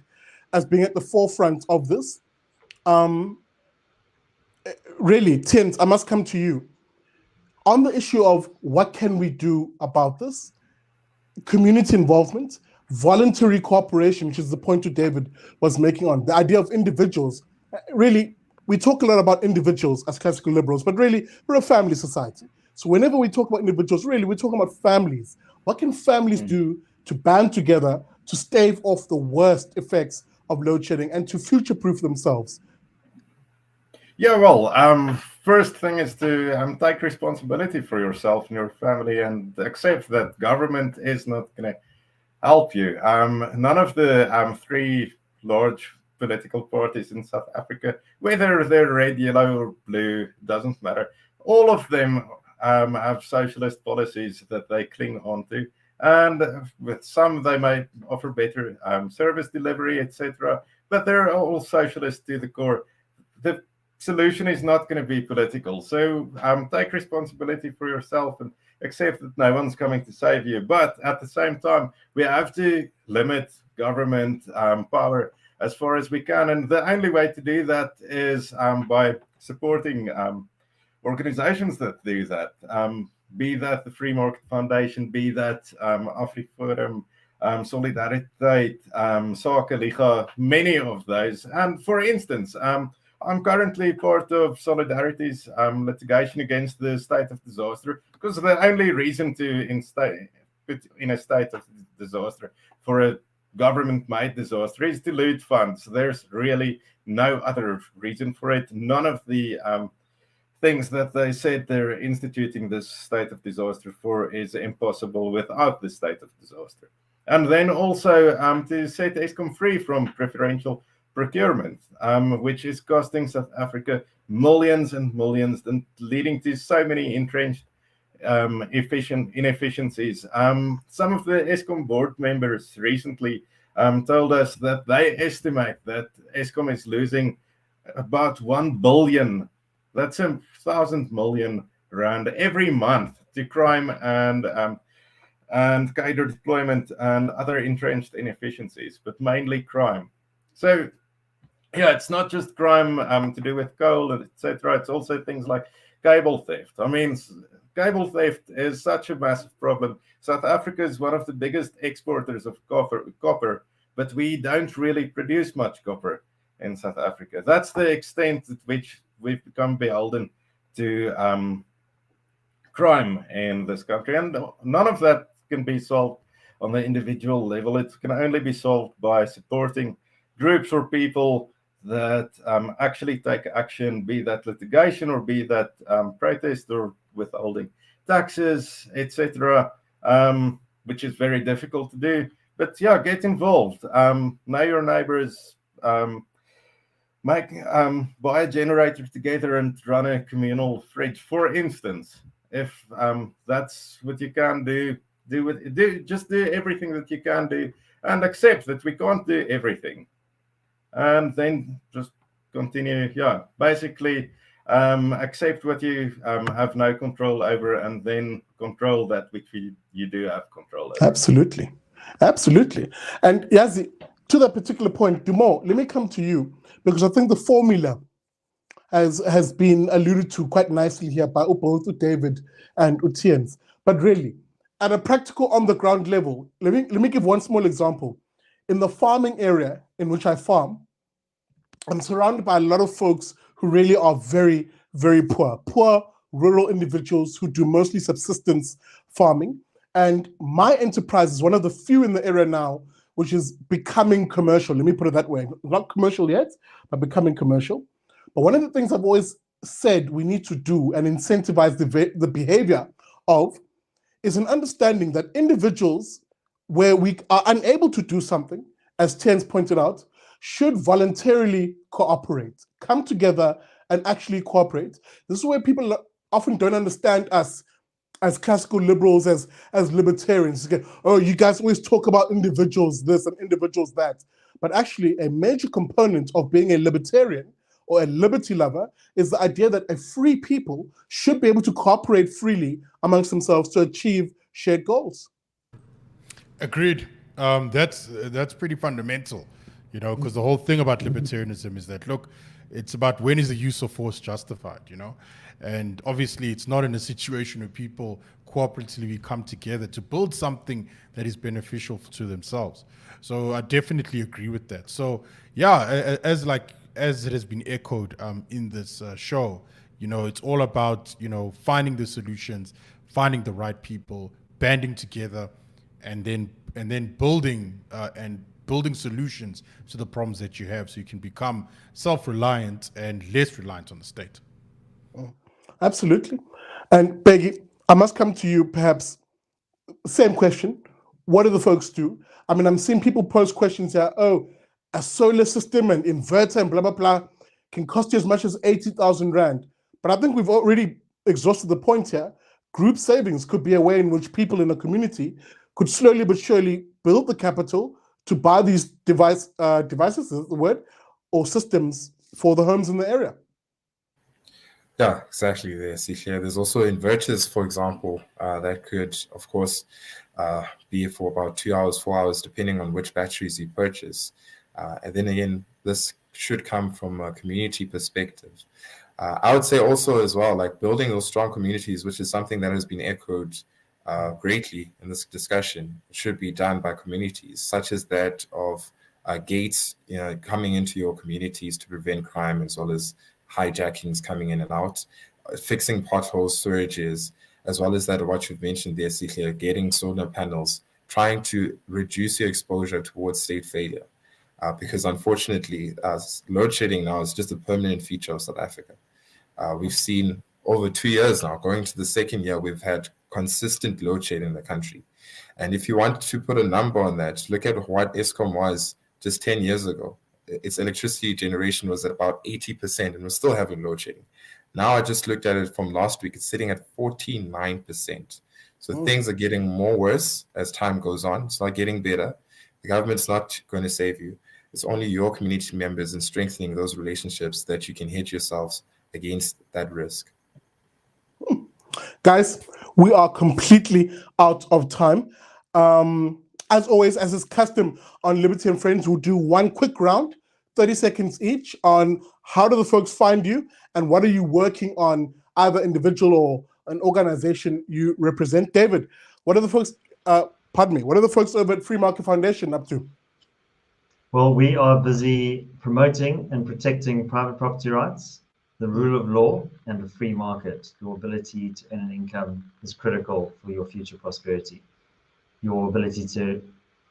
as being at the forefront of this. Really, Theuns, I must come to you. On the issue of what can we do about this, community involvement, voluntary cooperation, which is the point that David was making on the idea of individuals. Really, we talk a lot about individuals as classical liberals, but really, we're a family society. So whenever we talk about individuals, really, we're talking about families. What can families do to band together to stave off the worst effects of load shedding and to future-proof themselves? Yeah, well, first thing is to take responsibility for yourself and your family and accept that government is not going to help you. None of the three large political parties in South Africa, whether they're red, yellow, or blue, doesn't matter. All of them have socialist policies that they cling on to. And with some, they may offer better service delivery, etc. But they're all socialist to the core. The solution is not going to be political. So take responsibility for yourself and accept that no one's coming to save you. But at the same time, we have to limit government power as far as we can. And the only way to do that is by supporting organizations that do that, be that the Free Market Foundation, be that AfriForum, Solidariteit, Sake Liga, many of those. And for instance, I'm currently part of Solidarity's litigation against the state of disaster, because the only reason to put in a state of disaster for a government-made disaster is to loot funds. There's really no other reason for it. None of the things that they said they're instituting this state of disaster for is impossible without the state of disaster. And then also to set ESKOM free from preferential procurement, which is costing South Africa millions and millions and leading to so many entrenched inefficiencies. Some of the ESKOM board members recently told us that they estimate that ESKOM is losing about 1 billion, that's 1,000 million rand every month to crime and cadre deployment and other entrenched inefficiencies, but mainly crime. So yeah, it's not just crime to do with coal, etc. It's also things like cable theft. I mean, cable theft is such a massive problem. South Africa is one of the biggest exporters of copper, but we don't really produce much copper in South Africa. That's the extent at which we've become beholden to crime in this country. And none of that can be solved on the individual level. It can only be solved by supporting groups or people that actually take action, be that litigation or be that protest or withholding taxes, etc., which is very difficult to do. But yeah, get involved. Know your neighbors. Buy a generator together and run a communal fridge, for instance. If that's what you can do, just do everything that you can do, and accept that we can't do everything, and then just continue. Yeah, basically accept what you have no control over, and then control that which you do have control over. Absolutely. And Yazi, to that particular point, Dumo, let me come to you, because I think the formula has been alluded to quite nicely here by both David and Theuns. But really, at a practical on-the-ground level, let me give one small example. In the farming area in which I farm, I'm surrounded by a lot of folks who really are very, very poor rural individuals who do mostly subsistence farming. And my enterprise is one of the few in the area now which is becoming commercial. Let me put it that way. Not commercial yet, but becoming commercial. But one of the things I've always said we need to do and incentivize the behavior of is an understanding that individuals where we are unable to do something, as Theuns pointed out, should voluntarily cooperate, come together and actually cooperate. This is where people often don't understand us as classical liberals, as libertarians. Oh, you guys always talk about individuals this and individuals that. But actually, a major component of being a libertarian or a liberty lover is the idea that a free people should be able to cooperate freely amongst themselves to achieve shared goals. Agreed. That's pretty fundamental, you know, because the whole thing about libertarianism is that, look, it's about when is the use of force justified, you know? And obviously it's not in a situation where people cooperatively come together to build something that is beneficial to themselves. So I definitely agree with that. So yeah, as it has been echoed in this show, you know, it's all about, you know, finding the solutions, finding the right people, banding together, and then building solutions to the problems that you have, so you can become self-reliant and less reliant on the state. Absolutely. And Bheki, I must come to you, perhaps, same question. What do the folks do? I mean, I'm seeing people pose questions here. Oh, a solar system and inverter and blah, blah, blah can cost you as much as 80,000 Rand. But I think we've already exhausted the point here. Group savings could be a way in which people in a community could slowly but surely build the capital to buy these devices, is the word, or systems for the homes in the area. Yeah, exactly. There's also inverters, for example, that could, of course, be for about 2 hours, 4 hours, depending on which batteries you purchase. And then again, this should come from a community perspective. I would say also as well, like building those strong communities, which is something that has been echoed greatly in this discussion, should be done by communities, such as that of gates, coming into your communities to prevent crime, as well as hijackings coming in and out, fixing potholes, storages, as well as that of what you've mentioned there, Sihle, getting solar panels, trying to reduce your exposure towards state failure. Because unfortunately, load shedding now is just a permanent feature of South Africa. We've seen over 2 years now, going to the second year, we've had consistent load shedding in the country. And if you want to put a number on that, look at what ESKOM was just 10 years ago. Its electricity generation was at about 80%, and we're still having load shedding. Now I just looked at it from last week, it's sitting at 49%. So things are getting more worse as time goes on. It's not getting better. The government's not going to save you. It's only your community members and strengthening those relationships that you can hedge yourselves against that risk. Guys, we are completely out of time. As always, as is custom on Liberty and Friends, we'll do one quick round, 30 seconds each, on how do the folks find you and what are you working on, either individual or an organization you represent. David, what are the folks, what are the folks over at Free Market Foundation up to? Well, we are busy promoting and protecting private property rights, the rule of law, and a free market. Your ability to earn an income is critical for your future prosperity. Your ability to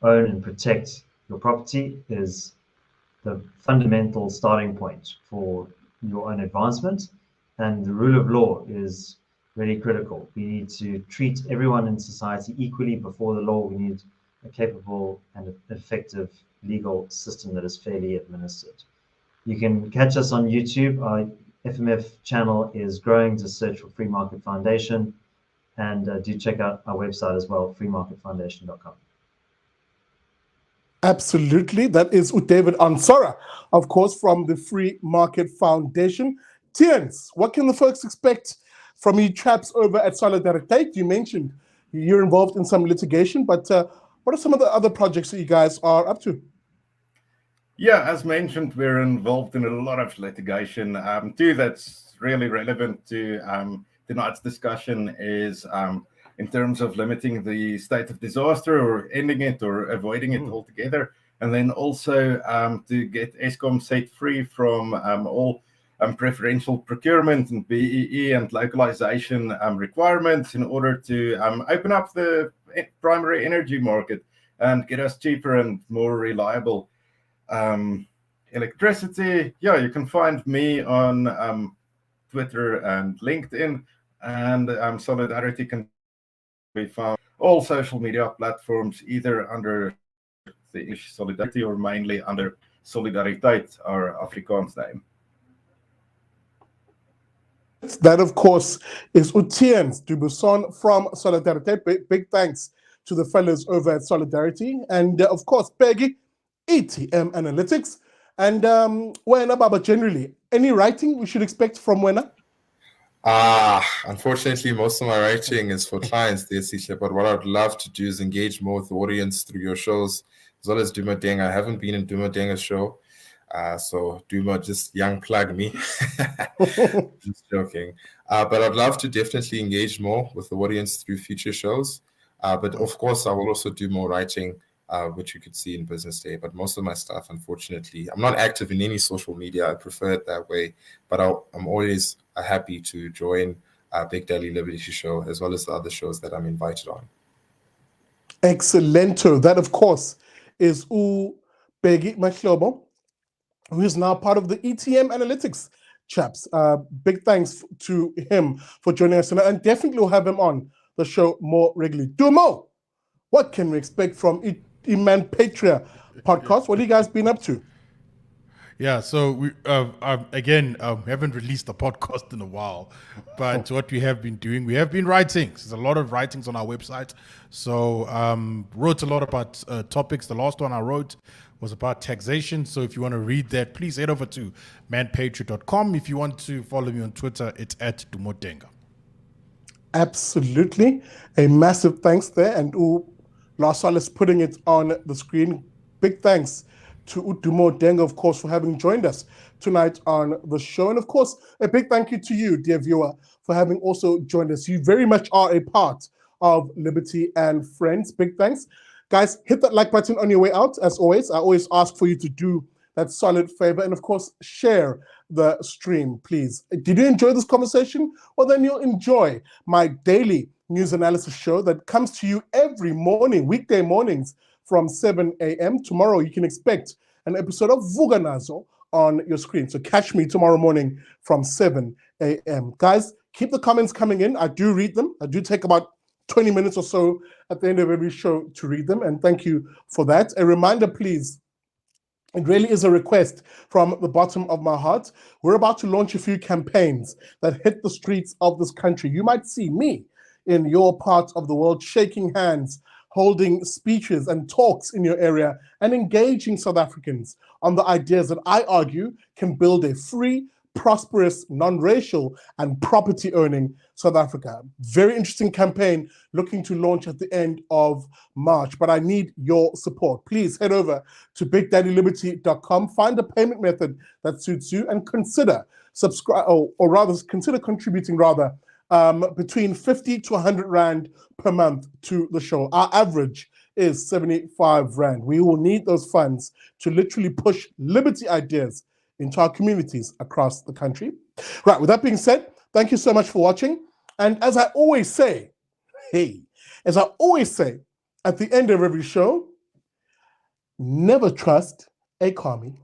own and protect your property is the fundamental starting point for your own advancement. And the rule of law is really critical. We need to treat everyone in society equally before the law. We need a capable and effective legal system that is fairly administered. You can catch us on YouTube. Our FMF channel is growing. Just search for Free Market Foundation, and do check out our website as well, freemarketfoundation.com. Absolutely. That is David Ansara, of course, from the Free Market Foundation. Theuns, what can the folks expect from you chaps over at Solidariteit? You mentioned you're involved in some litigation, but what are some of the other projects that you guys are up to? Yeah, as mentioned, we're involved in a lot of litigation. Too, that's really relevant to tonight's discussion is in terms of limiting the state of disaster or ending it or avoiding it altogether. And then also to get ESKOM set free from all preferential procurement and BEE and localization requirements in order to open up the primary energy market and get us cheaper and more reliable electricity. Yeah, you can find me on Twitter and LinkedIn, and Solidarity can be found all social media platforms, either under the English Solidarity or mainly under Solidariteit, our Afrikaans name. That, of course, is Theuns du Buisson from Solidariteit. Big thanks to the fellows over at Solidarity. And, of course, Bheki, ETM Analytics. And Wena Baba, generally, any writing we should expect from Wena? Unfortunately, most of my writing is for clients, but what I'd love to do is engage more with the audience through your shows, as well as Dumo Denga. I haven't been in Dumo Denga's show. So Dumo, just young plug me. Just joking. But I'd love to definitely engage more with the audience through future shows. But of course, I will also do more writing, which you could see in Business Day. But most of my stuff, unfortunately, I'm not active in any social media. I prefer it that way. But I'm always happy to join Big Daily Liberty Show, as well as the other shows that I'm invited on. Excellento. That, of course, is Bheki Mahlobo, who is now part of the ETM Analytics chaps. Big thanks to him for joining us tonight, and definitely we'll have him on the show more regularly. Dumo, what can we expect from Manpatria podcast? What have you guys been up to? Yeah, so we haven't released a podcast in a while, but what we have been doing, we have been writing. There's a lot of writings on our website. So wrote a lot about topics. The last one I wrote was about taxation. So if you want to read that, please head over to manpatria.com. If you want to follow me on Twitter, it's at Dumo Denga. Absolutely. A massive thanks there. And Lasal is putting it on the screen. Big thanks to Dumo Denga, of course, for having joined us tonight on the show. And of course, a big thank you to you, dear viewer, for having also joined us. You very much are a part of Liberty and Friends. Big thanks. Guys, hit that like button on your way out. As always, I always ask for you to do that solid favor. And of course, share the stream, please. Did you enjoy this conversation? Well, then you'll enjoy my daily news analysis show that comes to you every morning, weekday mornings from 7 a.m. Tomorrow, you can expect an episode of Vuganazo on your screen. So catch me tomorrow morning from 7 a.m. Guys, keep the comments coming in. I do read them. I do take about 20 minutes or so at the end of every show to read them. And thank you for that. A reminder, please. It really is a request from the bottom of my heart. We're about to launch a few campaigns that hit the streets of this country. You might see me in your part of the world shaking hands, holding speeches and talks in your area, and engaging South Africans on the ideas that I argue can build a free, prosperous, non-racial, and property-owning South Africa. Very interesting campaign looking to launch at the end of March, but I need your support. Please head over to bigdaddyliberty.com, find a payment method that suits you, and consider consider contributing between 50 to 100 Rand per month to the show. Our average is 75 Rand. We will need those funds to literally push liberty ideas into our communities across the country. Right, with that being said, thank you so much for watching. And as I always say, at the end of every show, never trust a commie.